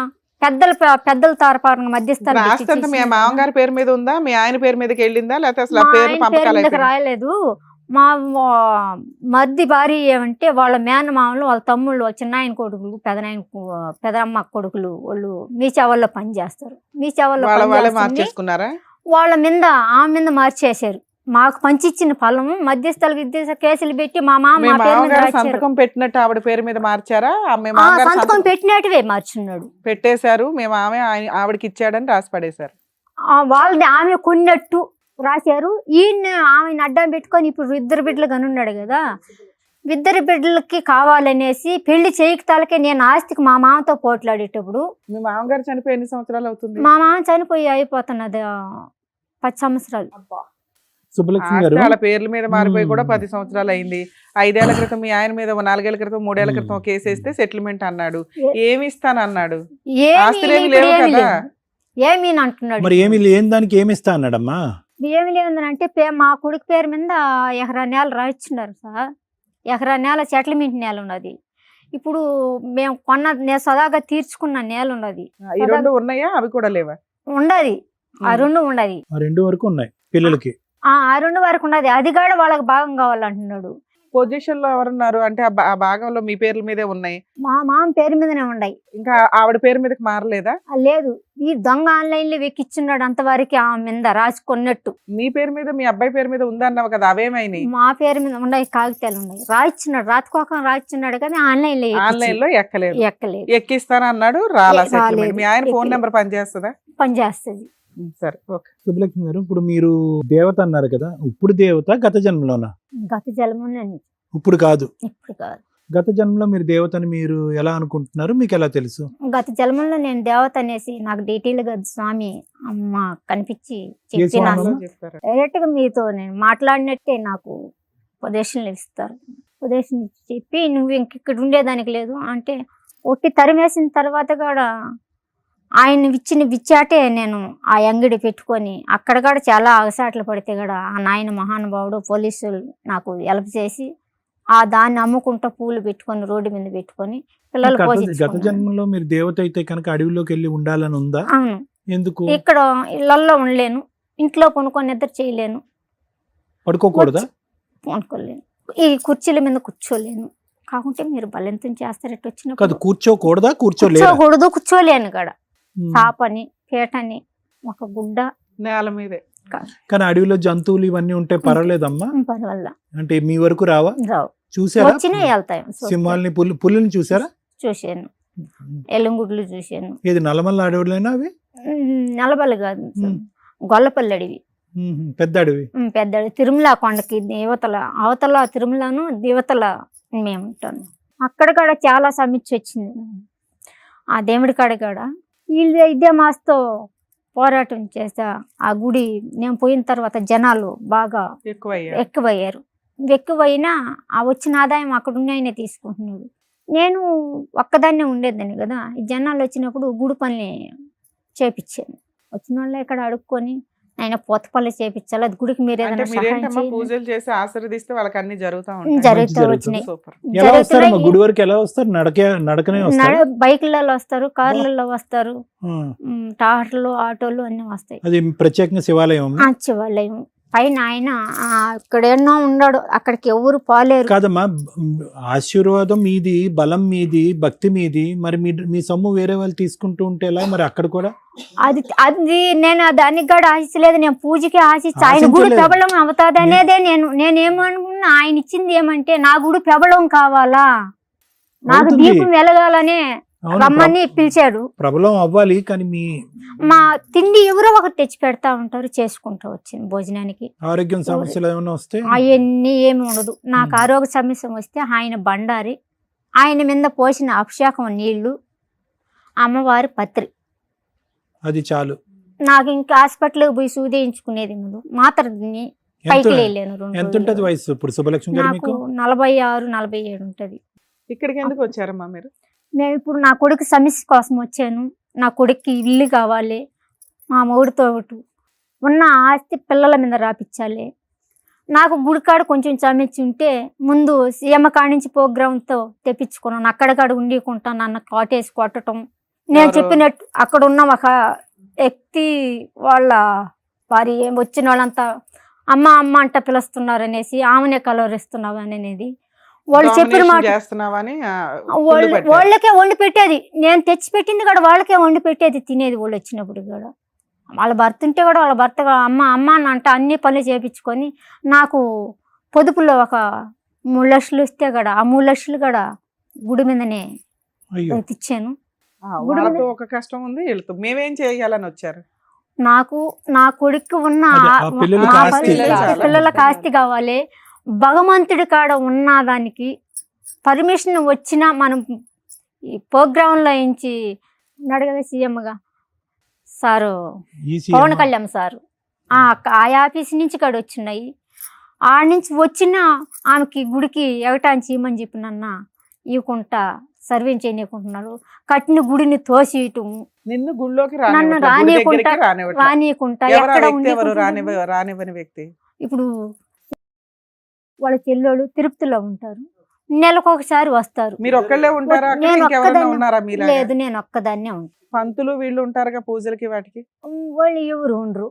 పెద్దల తరపున మధ్యస్థానం ఇప్పుడు పెట్టి ఆస్తి అంతా మీ ఇచ్చేసినారు. మామగారి పేరు మీద ఉందా, మీ ఆయన పేరు మీదకి వెళ్ళిందా, లేకపోతే అసలు ఆ మా పేరు ఆయన పేరు పంపకాలు మీదకి అయిపోయినాయా? రాయలేదు. మా మర్ది భార్య ఏమంటే వాళ్ళ మేనమామలు, వాళ్ళ తమ్ముళ్ళు, వాళ్ళ చిన్నాయన కొడుకులు, పెదమ్మ కొడుకులు వాళ్ళు మీ చెవల్లో పని చేస్తారు. మీ చెవల్లో వాళ్ళే పని చేస్తుంది. మార్చేసుకున్నారా? వాళ్ళ మీద ఆమె మీద మార్చేశారు. మాకు పంచిచ్చిన ఫలం మధ్యస్థులకు విద్య కేసులు పెట్టి మా మామ మీ మా పేరు మీద మామగారు రాశారు. సంతకం పెట్టినట్టు ఆవిడ పేరు మీద మార్చారా? మీ ఆ, మామగారు సంతకం పెట్టినట్టువే మార్చున్నాడు. పెట్టేశారు, మేము ఆవిడకి ఇచ్చాడని రాసి పడేశారు. వాళ్ళది ఆమె కొన్నట్టు రాశారు. ఈయన ఆమెను అడ్డం పెట్టుకొని ఇప్పుడు 2 బిడ్డలు కనున్నాడు కదా, 2 బిడ్డలకి కావాలనేసి పెళ్లి చేయకతాలకే నేను ఆస్తికి మా మామతో పోట్లాడేటప్పుడు, మీ మామగారు చనిపోయి ఎన్ని సంవత్సరాలు అవుతుంది? మా మామ చనిపోయి అయిపోతున్నది 10 సంవత్సరాలు. సుబ్బలక్ష్మి ఆస్తి గారు వాళ్ళ పేర్ల మీద మారిపోయి కూడా మ్మ్. 10 సంవత్సరాలు అయింది. 5 ఏళ్ల క్రితం మీ ఆయన మీద 4 ఏళ్ల క్రితం 3 ఏళ్ల క్రితం కేసు వేస్తే సెటిల్మెంట్ అన్నాడు. ఏమి ఇస్తానన్నాడు? ఆస్తులేమి లేవు కదా. ఏమి అంటున్నాడు. మరి ఏమి లేని దానికి ఏమి ఇస్తా అన్నాడమ్మా? ఏమి లేదంటే మా కొడుకు పేరు మీద ఎకరా నేల రాయిస్తున్నారు సార్. ఎకరా నేల సెటిల్మెంట్ నేల ఉన్నది. ఇప్పుడు మేము నేను సదాగా తీర్చుకున్న నేల ఉన్నది. ఈ 2 ఉన్నాయా? అవి కూడా లేవా? ఉండదు. ఆ 2 ఉండదు. ఆ 2 వరకు ఉన్నాయి పిల్లలకి. ఆ 2 వరకు ఉన్నది. అది కూడా వాళ్ళకి భాగం కావాలంటున్నాడు. పొజిషన్ లో ఎవరున్నారు అంటే ఆ భాగంలో మీ పేర్ల మీదే ఉన్నాయి, మా మామ పేరు మీదనే ఉన్నాయి. ఇంకా ఆవిడ పేరు మీదకి మారలేదా? లేదు, ఈ దొంగ ఆన్లైన్ లో వెక్కిచ్చున్నాడు అంతవరకు ఆమె మీద రాసుకున్నట్టు. మీ పేరు మీద మీ అబ్బాయి పేరు మీద ఉందన్నావు కదా, అవేమైనాయి? మా పేరు మీద ఉన్నాయి, కాగితాలు ఉన్నాయి. రాయిచ్చున్నాడు, రాత్కోకం రాయిచ్చున్నాడు కానీ ఆన్లైన్ లో ఎక్కలేదు. ఎక్కలేదు. ఎక్కిస్తాను అన్నాడు, రాలా రాలేదు. సెటిల్మెంట్. మీ ఆయన ఫోన్ ఎక్కలేదు. నెంబర్ పనిచేస్తుందా? పనిచేస్తుంది. సరే, ఓకే. సుబ్బలక్ష్మి గారు, ఇప్పుడు మీరు దేవత అన్నారు కదా, ఇప్పుడు దేవత గత జన్మలోనా? గత జలమునని ఇప్పుడు కాదు. ఇప్పుడు కాదు. గత జన్మలో మీరు దేవతని మీరు ఎలా అనుకుంటున్నారు, మీకు ఎలా తెలుసు? గత జన్మలో నేను దేవత అనేసి నాకు డీటెయిల్గా స్వామి అమ్మ కనిపించి స్వామి? చెప్పినాను. చెప్తారా? డైరెక్ట్ గా మీతో నేను మాట్లాడినట్టే నాకు ఉపదేశాలు ఇస్తారు. ఉపదేశం ఇచ్చి చెప్పి నువ్వు ఇక్కడ ఉండేదానికి లేదు అంటే ఒట్టి తరిమేసిన తర్వాత కూడా ఆయన ఇచ్చిన విచ్చాటే నేను ఆ అంగడి పెట్టుకొని అక్కడ కూడా చాలా అగసాట్లు పడితే కూడా ఆ నాయన మహానుభావుడు పోలీసులు నాకు హెల్ప్ చేసి ఆ దాన్ని అమ్ముకుంటా పూలు పెట్టుకొని రోడ్డు మీద పెట్టుకొని పిల్లలు గత పోషించుకున్నాను. జన్మలో మీరు దేవత అయితే కనుక అడవిలోకి వెళ్ళి ఉండాలని ఉందా? అవును. ఎందుకు? ఇక్కడ ఇళ్లలో ఉండలేను, ఇంట్లో కొనుక్కొని నిద్ర చేయలేను, పడుకోకూడదా? కొనుక్కోలేను, ఈ కుర్చీల మీద కూర్చోలేను. కాకుంటే మీరు బలెంతం చేస్తారట్టు కాదు, వచ్చినప్పుడు కూర్చోకూడదా? కూర్చోలేదా? కూర్చోకూడదు, కూర్చోలేను కూడా. చాపని పీటని ఒక గుడ్డ నేల మీదే. కానీ అడవిలో జంతువులు ఇవన్నీ ఉంటే పర్వాలేదమ్మా? పర్వాల అంటే మీ వరకు రావా? రావు. చూసారా? వచ్చినా వెళ్తాయి. సింహాలని పులిని చూసారా? చూశాను, ఎల్లంగుడ్లు చూశాను. ఏది నల్లమల్ల అడవులైనా అవి? నలబలు కాదు, ఉమ్. గొల్లపల్లి అడవి. పెద్ద అడవి. పెద్ద అడవి. తిరుమల కొండకి దేవతల అవతల తిరుమలను దేవతల మేము ఉంటాను. అక్కడ కూడా చాలా సమీక్ష వచ్చింది. ఆ దేవుడి కాడ కూడా వీళ్ళు ఇదే మాస్తో పోరాటం చేస్తా ఆ గుడి నేను పోయిన తర్వాత జనాలు బాగా ఎక్కువయ్యారు. ఎక్కువైనా ఆ వచ్చిన ఆదాయం అక్కడ ఉన్నాయనే తీసుకుంటున్నాడు. నేను ఒక్కదాన్నే ఉండేదాన్ని కదా, ఈ జనాలు వచ్చినప్పుడు గుడి పని చేపించాను. వచ్చిన వాళ్ళే ఇక్కడ అడుక్కొని ఆయన పోతపల్లి చేపించాలి, అది గుడికి మీరు ఏదైనా సహాయం చేయండి. పూజలు చేసి ఆశీర్వదిస్తే వాళ్ళకి అన్ని జరుగుతూ జరుగుతూ వచ్చినాయి. సూపర్. ఎలా వస్తారమ్మా గుడి వరకు? ఎలా వస్తారు? నడకనే వస్తారు? బైకులలో వస్తారు, కార్లలో వస్తారు, టాటర్లు ఆటోలు అన్ని వస్తాయి. అది ప్రత్యేకంగా శివాలయం. శివాలయం పైన ఆయన ఇక్కడ ఎన్నో ఉన్నాడు, అక్కడికి ఎవరు పోలేరు. కాదమ్మా, ఆశీర్వాదం మీది, బలం మీది, భక్తి మీది. మరి మీ సొమ్ము వేరే వాళ్ళు తీసుకుంటూ ఉంటే ఎలా? మరి అక్కడ కూడా అది నేను దానికి కూడా ఆశించలేదు. నేను పూజకి ఆశించి ఆయన గుడి పెబలం అవుతుంది అనేదే నేనేమనుకున్నా. ఆయన ఇచ్చింది ఏమంటే నా గుడి పెబలం కావాలా, నాకు దీపం వెలగాలనే రమ్మని పిలిచాడు. ప్రబలం అవ్వాలి. కానీ మా తిండి ఎవరో ఒకటి తెచ్చి పెడతా ఉంటారు, చేసుకుంటూ వచ్చింది భోజనానికి. ఆరోగ్యం సమస్యలు ఏమైనా వస్తే అవన్నీ ఏమి ఉండదు. నాకు ఆరోగ్య సమస్య వస్తే ఆయన బండారి, ఆయన మీద పోసిన అభిషేకం నీళ్లు, అమ్మవారి పత్రి, అది చాలు. నాకు ఇంకా హాస్పిటల్కి పోయి సూదేయించుకునేది ముందు మాత్ర తిని పైకి వెళ్ళాను. ఎంత ఉంటది వయసు ఇప్పుడు సుబ్బలక్ష్మి గారు మీకు? 46, 47 ఉంటది. ఇక్కడికి ఎందుకు వచ్చారమ్మా మీరు? నేను ఇప్పుడు నా కొడుకు సమస్య కోసం వచ్చాను. నా కొడుక్కి ఇల్లు కావాలి, మా మొగుడితో ఉన్న ఆస్తి పిల్లల మీద రాపించాలి. నాకు గుడికాడ కొంచెం సమస్య ఉంటే ముందు సీఎం కాడి నుంచి ప్రోగ్రాంతో తెప్పించుకున్నాను. అక్కడికాడ ఉండికుంటాను, నన్ను కాటేసి కొట్టడం, నేను ఎవరు? చెప్పినట్టు అక్కడ ఉన్న ఒక వ్యక్తి వాళ్ళ వారి వచ్చిన వాళ్ళంతా అమ్మ అమ్మ అంట పిలుస్తున్నారు అనేసి ఆమెనే కలవరిస్తున్నావు అనేది వాళ్ళు చెప్పిన Domination మాట. చేస్తున్నావని కుళ్ళు పెట్టారు. వాళ్ళకే వండి పెట్టేది, నేను తెచ్చి పెట్టింది కూడా వాళ్ళకే వండి పెట్టేది, తినేది వాళ్ళు వచ్చినప్పుడు కూడా. వాళ్ళ భర్త ఉంటే కూడా వాళ్ళ భర్త కూడా అమ్మ అమ్మ అని అంట అన్ని పనులు చేయించుకొని నాకు పొదుపులో ఒక 3 లక్షలు ఇస్తే కూడా ఆ 3 లక్షలు కూడా గుడి మీదనే అయ్యో తెచ్చాను. వాళ్ళతో ఒక కష్టం ఉంది, వీళ్ళతో మేమేం చేయాలని వచ్చారు. నాకు నా కొడుకు ఉన్న అదే, ఆ పిల్లలకి ఆ ఆస్తి పిల్లలకు ఆస్తి కావాలి. భగవంతుడి కాడ ఉన్న దానికి పర్మిషన్ వచ్చినా మనం ఈ ప్రోగ్రాంలో ఇంచి ఉన్నాడు కదా సీఎంగా సారు ఈ పవన్ కళ్యాణ్ సారు, ఆ ఆఫీస్ నుంచి కాడ వచ్చినాయి. ఆ నుంచి వచ్చిన ఆమెకి గుడికి ఎగటాంచి ఇవ్వమని చెప్పినన్న ఇవ్వకుండా సర్వే చేయకుంటున్నారు. కట్టిన గుడిని తోసియటం, నిన్ను గుళ్ళోకి నన్ను రానియకుండా ఎక్కడ రానివ్వని వ్యక్తి. ఇప్పుడు వాళ్ళ చెల్లెళ్ళు తిరుపతిలో ఉంటారు, నెలకు ఒకసారి వస్తారు. మీరు ఒక్కళ్ళే ఉంటారా అక్కడ? నేను ఇంకెవరైనా ఒక్కదాన్ని ఉన్నారా మీలాగా? లేదు, నేను ఒక్కదాన్నే ఉంటాను. పంతులు వీళ్ళు ఉంటారుగా పూజలకి వాటికి. వాళ్ళు ఎవరు ఉండరు,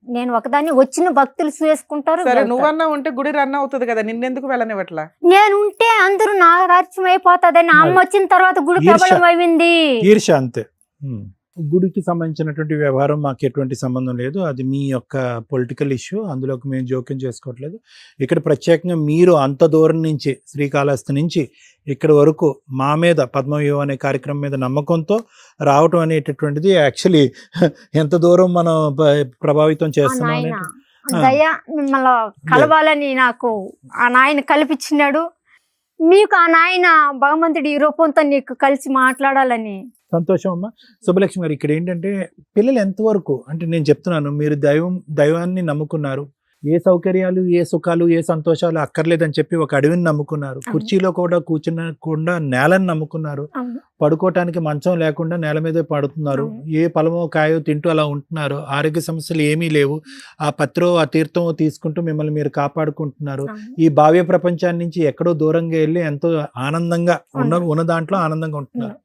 నేను ఒకదాన్ని. వచ్చిన భక్తులు చేసుకుంటారు. సరే, వెళ్తారు. నువ్వన్నా ఉంటే గుడి రన్ అవుతుంది కదా, నిన్నెందుకు వెళ్ళనివ్వట్లా? నేను ఉంటే అందరూ నా రాజ్యం అయిపోతుందని అమ్మ వచ్చిన తర్వాత గుడి ఈర్ష్య. ప్రబలం అయింది. ఈర్ష అంతే. గుడికి సంబంధించినటువంటి వ్యవహారం మాకు ఎటువంటి సంబంధం లేదు, అది మీ యొక్క పొలిటికల్ ఇష్యూ, అందులోకి మేము జోక్యం చేసుకోవట్లేదు. ఇక్కడ ప్రత్యేకంగా మీరు అంత దూరం నుంచి శ్రీకాళహస్తి నుంచి ఇక్కడ వరకు మా మీద పద్మవ్యూహం అనే కార్యక్రమం మీద నమ్మకంతో రావటం అనేటటువంటిది యాక్చువల్లీ ఎంత దూరం మనం ప్రభావితం ఆ చేస్తున్నాం నాయన అనేది. దయ మిమ్మల్ని కలవాలని నాకు ఆ నాయన కల్పించినాడు. మీకు ఆ నాయన భగవంతుడి ఈ రూపంతో నీకు కలిసి మాట్లాడాలని. సంతోషం అమ్మా. శుభలక్ష్మి గారు, ఇక్కడ ఏంటంటే పిల్లలు ఎంతవరకు అంటే నేను చెప్తున్నాను, మీరు దైవాన్ని నమ్ముకున్నారు, ఏ సౌకర్యాలు ఏ సుఖాలు ఏ సంతోషాలు అక్కర్లేదని చెప్పి ఒక అడవిని నమ్ముకున్నారు, కుర్చీలో కూడా కూర్చునకుండా నేలని నమ్ముకున్నారు, అవును. పడుకోవటానికి మంచం లేకుండా నేల మీదే పడుతున్నారు, ఏ పొలమో కాయో తింటూ అలా ఉంటున్నారు, ఆరోగ్య సమస్యలు ఏమీ లేవు, ఆ పత్రో ఆ తీర్థమో తీసుకుంటూ మిమ్మల్ని మీరు కాపాడుకుంటున్నారు, ఈ భావ్య ప్రపంచాన్ని నుంచి ఎక్కడో దూరంగా వెళ్ళి ఎంతో ఆనందంగా ఉన్న దాంట్లో ఆనందంగా ఉంటున్నారు.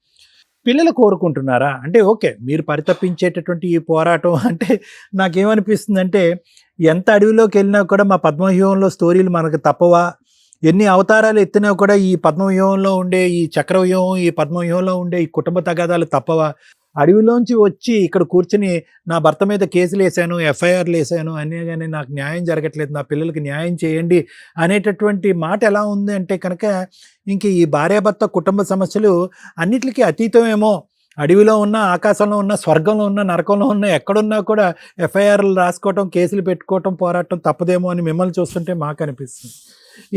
పిల్లలు కోరుకుంటున్నారా అంటే ఓకే, మీరు పరితపించేటటువంటి ఈ పోరాటం అంటే నాకేమనిపిస్తుంది అంటే, ఎంత అడవిలోకి వెళ్ళినా కూడా మా పద్మవ్యూహంలో స్టోరీలు మనకు తప్పవా, ఎన్ని అవతారాలు ఎత్తినా కూడా ఈ పద్మవ్యూహంలో ఉండే ఈ చక్రవ్యూహం, ఈ పద్మవ్యూహంలో ఉండే ఈ కుటుంబ తగాదాలు తప్పవా, అడవిలోంచి వచ్చి ఇక్కడ కూర్చుని నా భర్త మీద కేసులు వేసాను, ఎఫ్ఐఆర్లు వేసాను అనే కానీ నాకు న్యాయం జరగట్లేదు, నా పిల్లలకి న్యాయం చేయండి అనేటటువంటి మాట ఎలా ఉంది అంటే కనుక ఇంక ఈ భార్యాభర్త కుటుంబ సమస్యలు అన్నిటికీ అతీతమేమో, అడవిలో ఉన్న ఆకాశంలో ఉన్న స్వర్గంలో ఉన్న నరకంలో ఉన్న ఎక్కడున్నా కూడా ఎఫ్ఐఆర్లు రాసుకోవటం కేసులు పెట్టుకోవటం పోరాటం తప్పదేమో అని మిమ్మల్ని చూస్తుంటే మాకు అనిపిస్తుంది.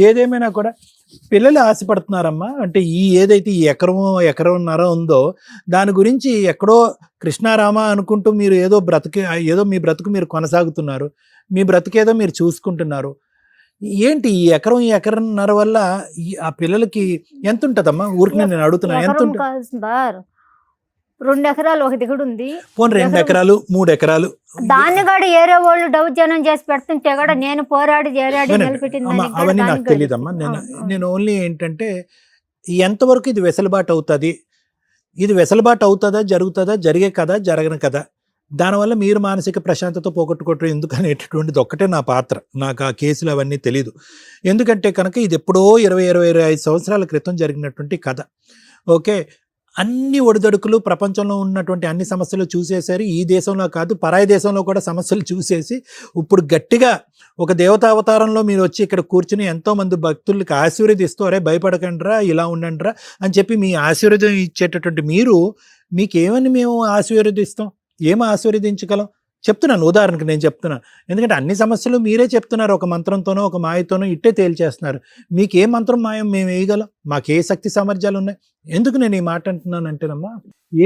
ఏదేమైనా కూడా పిల్లలు ఆశపడుతున్నారమ్మా, అంటే ఈ ఏదైతే ఈ ఎకరంన్నర ఉందో దాని గురించి ఎక్కడో కృష్ణారామ అనుకుంటూ మీరు ఏదో మీ బ్రతుకు మీరు కొనసాగుతున్నారు, మీ బ్రతుకేదో మీరు చూసుకుంటున్నారు. ఏంటి ఈ ఎకరంన్నర వల్ల ఆ పిల్లలకి ఎంత ఉంటుందమ్మా? ఊరికి నేను అడుగుతున్నాను, ఎంత ఉంటుంది? 2 ఎకరాలు ఒక దిగుడు ఉంది. పోనీ 2 ఎకరాలు 3 ఎకరాలు దాన్ని కూడా ఏరే వాళ్ళు దౌర్జన్యం చేసి పెడుతుంటే కూడా నేను పోరాడి నిలబెట్టింది. అవన్నీ నాకు తెలియదమ్మా. నేను ఓన్లీ ఏంటంటే ఎంతవరకు ఇది వెసులుబాటు అవుతుంది, ఇది వెసులుబాటు అవుతుందా, జరుగుతుందా, జరిగే కదా, జరగని కదా, దానివల్ల మీరు మానసిక ప్రశాంతత పోగొట్టుకోవటం ఎందుకు అనేటటువంటిది ఒక్కటే నా పాత్ర. నాకు ఆ కేసులు అవన్నీ తెలీదు. ఎందుకంటే కనుక ఇది ఎప్పుడో 20-25 సంవత్సరాల క్రితం జరిగినటువంటి కథ. ఓకే, అన్ని ఒడిదొడుకులు ప్రపంచంలో ఉన్నటువంటి అన్ని సమస్యలు చూసేసారు. ఈ దేశంలో కాదు పరాయి దేశంలో కూడా సమస్యలు చూసేసి ఇప్పుడు గట్టిగా ఒక దేవతావతారంలో మీరు వచ్చి ఇక్కడ కూర్చుని ఎంతోమంది భక్తులకి ఆశీర్వదిస్తూ అరే భయపడకండిరా, ఇలా ఉండండిరా అని చెప్పి మీ ఆశీర్వాదం ఇచ్చేటటువంటి మీకేమని మేము ఆశీర్వదిస్తాం, ఏం ఆశీర్వదించగలం చెప్తున్నాను. ఉదాహరణకు నేను చెప్తున్నాను, ఎందుకంటే అన్ని సమస్యలు మీరే చెప్తున్నారు, ఒక మంత్రంతోనో ఒక మాయతోనో ఇట్టే తేల్చేస్తున్నారు. మీకు ఏ మంత్రం మాయం మేము వేయగలం, మాకు ఏ శక్తి సామర్థ్యాలు ఉన్నాయి? ఎందుకు నేను ఈ మాట అంటున్నానంటేనమ్మా,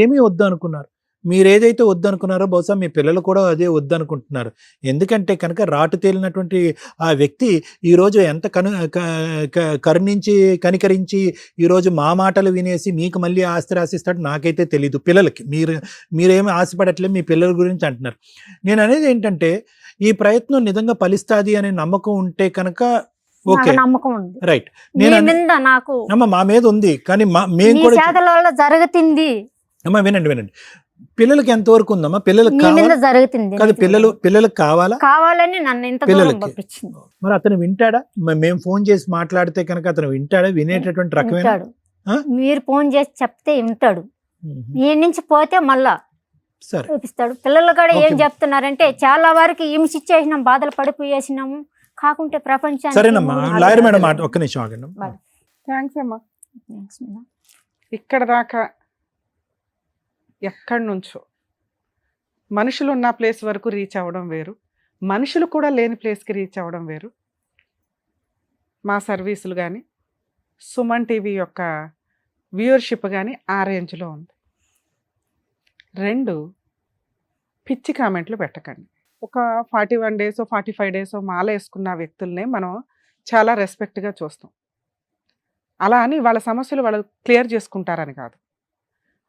ఏమీ వద్దు అనుకున్నారు, మీరు ఏదైతే వద్దనుకున్నారో బహుశా మీ పిల్లలు కూడా అదే వద్దనుకుంటున్నారు. ఎందుకంటే కనుక రాటు తేలినటువంటి ఆ వ్యక్తి ఈరోజు ఎంత కనికరించి ఈరోజు మా మాటలు వినేసి మీకు మళ్ళీ ఆస్తి రాసిస్తాడు నాకైతే తెలీదు. పిల్లలకి మీరేమి ఆశపడట్లేదు, మీ పిల్లల గురించి అంటున్నారు. నేను అనేది ఏంటంటే ఈ ప్రయత్నం నిజంగా ఫలిస్తాది అనే నమ్మకం ఉంటే కనుక ఓకే, నమ్మకం ఉంది, రైట్. నాకు మా మీద ఉంది, కానీ మేము కూడా జరుగుతుంది. అమ్మా వినండి, పిల్లలకి ఎంతవరకు ఉందమ్మా? పిల్లలకి నీ మీద కావాలా? జరుగుతుంది కాదు, పిల్లలకు కావాలా? కావాలని నన్ను ఇంత దూరం పిల్లలకి. పంపించింది. మరి అతను వింటాడా? మేము ఫోన్ చేసి మాట్లాడితే కనుక అతను వింటాడా? వినేటటువంటి రకమైన వింటాడు. ఆ? మీరు ఫోన్ చేసి చెప్తే వింటాడు. మ్మ్. ఈ నుంచి పోతే మళ్ళా సరే, చూపిస్తాడు. పిల్లలు కూడా ఏం ఓకే. చెప్తున్నారంటే చాలా వరకు హింస ఇచ్చేసినాం, బాధలు పడిపోయేసినాము, కాకుంటే ప్రపంచానికి సరేనమ్మా. మూడు లాయర్ నాలుగు మేడం రోజులు. ఒక్క నిమిషం ఆగండి. థ్యాంక్స్ అమ్మా. Thanks, madam. ఇక్కడ దాకా ఎక్కడి నుంచో మనుషులు ఉన్న ప్లేస్ వరకు రీచ్ అవ్వడం వేరు, మనుషులు కూడా లేని ప్లేస్కి రీచ్ అవ్వడం వేరు. మా సర్వీసులు కానీ సుమన్ టీవీ యొక్క వ్యూవర్షిప్ కానీ ఆ రేంజ్లో ఉంది. 2, పిచ్చి కామెంట్లు పెట్టకండి. ఒక 41 days 45 days మాల వేసుకున్న వ్యక్తుల్నే మనం చాలా రెస్పెక్ట్గా చూస్తాం. అలా అని వాళ్ళ సమస్యలు వాళ్ళు క్లియర్ చేసుకుంటారని కాదు.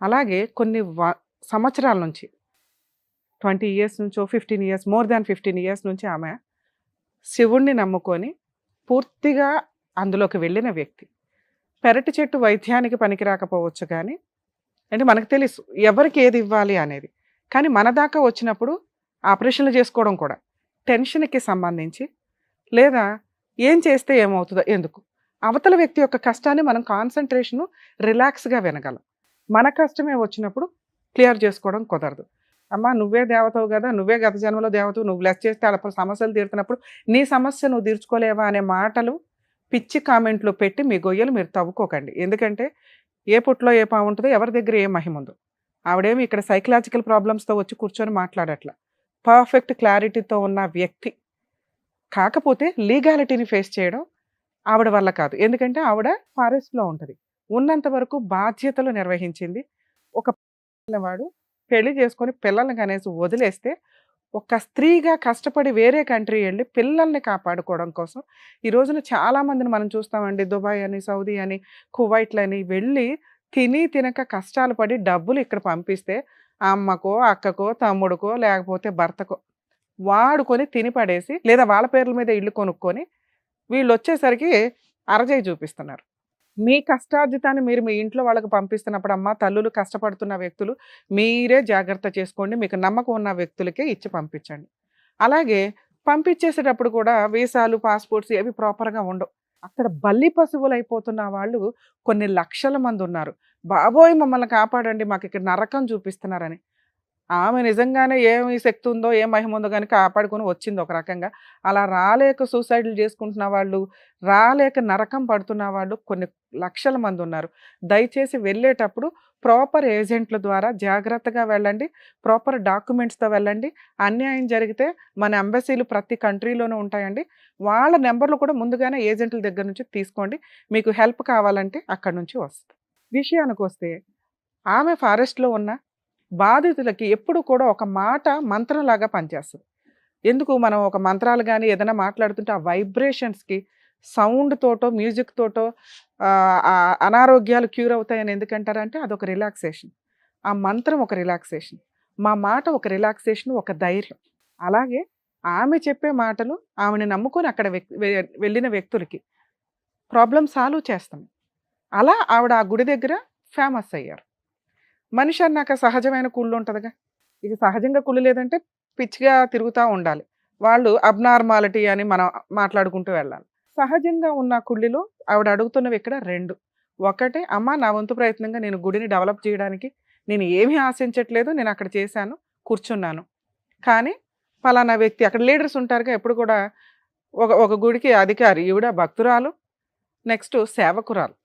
అలాగే కొన్ని సంవత్సరాల నుంచి 20 years నుంచో 15 years, మోర్ దాన్ 15 years నుంచి ఆమె శివుణ్ణి నమ్ముకొని పూర్తిగా అందులోకి వెళ్ళిన వ్యక్తి. పెరటి చెట్టు వైద్యానికి పనికి రాకపోవచ్చు కానీ, అంటే మనకు తెలుసు ఎవరికి ఏది ఇవ్వాలి అనేది. కానీ మన దాకా వచ్చినప్పుడు ఆపరేషన్లు చేసుకోవడం కూడా టెన్షన్కి సంబంధించి, లేదా ఏం చేస్తే ఏమవుతుందో, ఎందుకు అవతల వ్యక్తి యొక్క కష్టాన్ని మనం కాన్సన్ట్రేషను రిలాక్స్గా వినగలం. మన కష్టమే వచ్చినప్పుడు క్లియర్ చేసుకోవడం కుదరదు. అమ్మ నువ్వే దేవతవు కదా, నువ్వే గత జన్మలో దేవతవు, నువ్వు బ్లెస్ చేస్తే అప్పుడు సమస్యలు తీరుతున్నప్పుడు నీ సమస్య నువ్వు తీర్చుకోలేవా అనే మాటలు, పిచ్చి కామెంట్లు పెట్టి మీ గొయ్యలు మీరు తవ్వుకోకండి. ఎందుకంటే ఏ పుట్లో ఏ పాము ఉంటుందో, ఎవరి దగ్గర ఏ మహిమ ఉందో. ఆవిడేమి ఇక్కడ సైకలాజికల్ ప్రాబ్లమ్స్తో వచ్చి కూర్చొని మాట్లాడట్లా. పర్ఫెక్ట్ క్లారిటీతో ఉన్న వ్యక్తి. కాకపోతే లీగాలిటీని ఫేస్ చేయడం ఆవిడ వల్ల కాదు. ఎందుకంటే ఆవిడ ఫారెస్ట్లో ఉంటుంది, ఉన్నంత వరకు బాధ్యతలు నిర్వహించింది. ఒక వాడు పెళ్లి చేసుకొని పిల్లల్ని కనేసి వదిలేస్తే, ఒక స్త్రీగా కష్టపడి వేరే కంట్రీ వెళ్ళి పిల్లల్ని కాపాడుకోవడం కోసం ఈ రోజున చాలామందిని మనం చూస్తామండి. దుబాయ్ అని, సౌదీ అని, కువైట్లని వెళ్ళి తిని తినక కష్టాలు పడి డబ్బులు ఇక్కడ పంపిస్తే అమ్మకో, అక్కకో, తమ్ముడికో, లేకపోతే భర్తకో వాడుకొని తిని పడేసి, లేదా వాళ్ళ పేర్ల మీద ఇల్లు కొనుక్కొని వీళ్ళు వచ్చేసరికి అరజాయి చూపిస్తున్నారు. మీ కష్టార్జితాన్ని మీరు మీ ఇంట్లో వాళ్ళకి పంపిస్తున్నప్పుడు, అమ్మ తల్లులు కష్టపడుతున్న వ్యక్తులు మీరే జాగ్రత్త చేసుకోండి, మీకు నమ్మకం ఉన్న వ్యక్తులకే ఇచ్చి పంపించండి. అలాగే పంపించేసేటప్పుడు కూడా వీసాలు, పాస్పోర్ట్స్ ఏవి ప్రాపర్గా ఉండవు. అక్కడ బల్లి పశువులు అయిపోతున్న వాళ్ళు కొన్ని లక్షల మంది ఉన్నారు. బాబోయ్ మమ్మల్ని కాపాడండి, మాకు ఇక్కడ నరకం చూపిస్తున్నారని. ఆమె నిజంగానే ఏమి శక్తి ఉందో, ఏ మహిమ ఉందో కానీ కాపాడుకొని వచ్చింది ఒక రకంగా. అలా రాలేక సూసైడ్లు చేసుకుంటున్న వాళ్ళు, రాలేక నరకం పడుతున్న వాళ్ళు కొన్ని లక్షల మంది ఉన్నారు. దయచేసి వెళ్ళేటప్పుడు ప్రాపర్ ఏజెంట్ల ద్వారా జాగ్రత్తగా వెళ్ళండి, ప్రాపర్ డాక్యుమెంట్స్తో వెళ్ళండి. అన్యాయం జరిగితే మన ఎంబసీలు ప్రతి కంట్రీలోనూ ఉంటాయండి, వాళ్ళ నెంబర్లు కూడా ముందుగానే ఏజెంట్ల దగ్గర నుంచి తీసుకోండి. మీకు హెల్ప్ కావాలంటే అక్కడి నుంచి వస్తుంది. విషయానికి వస్తే, ఆమె ఫారెస్ట్లో ఉన్న బాధితులకి ఎప్పుడు కూడా ఒక మాట మంత్రంలాగా పనిచేస్తుంది. ఎందుకు మనం ఒక మంత్రాలు కానీ ఏదైనా మాట్లాడుతుంటే ఆ వైబ్రేషన్స్కి, సౌండ్ తోటో, మ్యూజిక్ తోటో అనారోగ్యాలు క్యూర్ అవుతాయని ఎందుకంటారంటే అదొక రిలాక్సేషన్. ఆ మంత్రం ఒక రిలాక్సేషన్, మా మాట ఒక రిలాక్సేషన్, ఒక ధైర్యం. అలాగే ఆమె చెప్పే మాటలు ఆమెను నమ్ముకొని అక్కడ వెళ్ళిన వ్యక్తులకి ప్రాబ్లం సాల్వ్ చేస్తాం. అలా ఆవిడ ఆ గుడి దగ్గర ఫేమస్ అయ్యారు. మనిషి అన్నాక సహజమైన కుళ్ళు ఉంటుందిగా. ఇది సహజంగా కుళ్ళు లేదంటే పిచ్చిగా తిరుగుతూ ఉండాలి. వాళ్ళు అబ్నార్మాలిటీ అని మనం మాట్లాడుకుంటూ వెళ్ళాలి. సహజంగా ఉన్న కుళ్ళిలో ఆవిడ అడుగుతున్నవి ఇక్కడ 2. ఒకటే, అమ్మ నా వంతు ప్రయత్నంగా నేను గుడిని డెవలప్ చేయడానికి నేను ఏమీ ఆశించట్లేదు, నేను అక్కడ చేశాను, కూర్చున్నాను. కానీ ఫలానా వ్యక్తి, అక్కడ లీడర్స్ ఉంటారుగా ఎప్పుడు కూడా, ఒక గుడికి అధికారి, ఈవిడ భక్తురాలు, నెక్స్ట్ సేవకురాలు.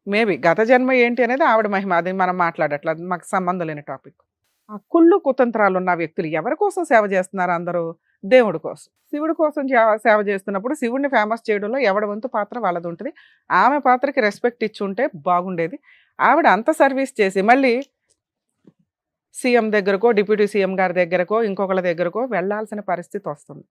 మేబీ గత జన్మ ఏంటి అనేది ఆవిడ మహిమ, అది మనం మాట్లాడట్లేదు, అది మాకు సంబంధం లేని టాపిక్. ఆ కుళ్ళు కుతంత్రాలు ఉన్న వ్యక్తులు ఎవరి కోసం సేవ చేస్తున్నారు? అందరూ దేవుడి కోసం, శివుడి కోసం సేవ చేస్తున్నప్పుడు శివుడిని ఫేమస్ చేయడంలో ఎవడి వంతు పాత్ర వాళ్ళది ఉంటుంది. ఆమె పాత్రకి రెస్పెక్ట్ ఇచ్చి ఉంటే బాగుండేది. ఆవిడ అంత సర్వీస్ చేసి మళ్ళీ సీఎం దగ్గరకో, డిప్యూటీ సీఎం గారి దగ్గరకో, ఇంకొకళ్ళ దగ్గరకో వెళ్ళాల్సిన పరిస్థితి వస్తుంది.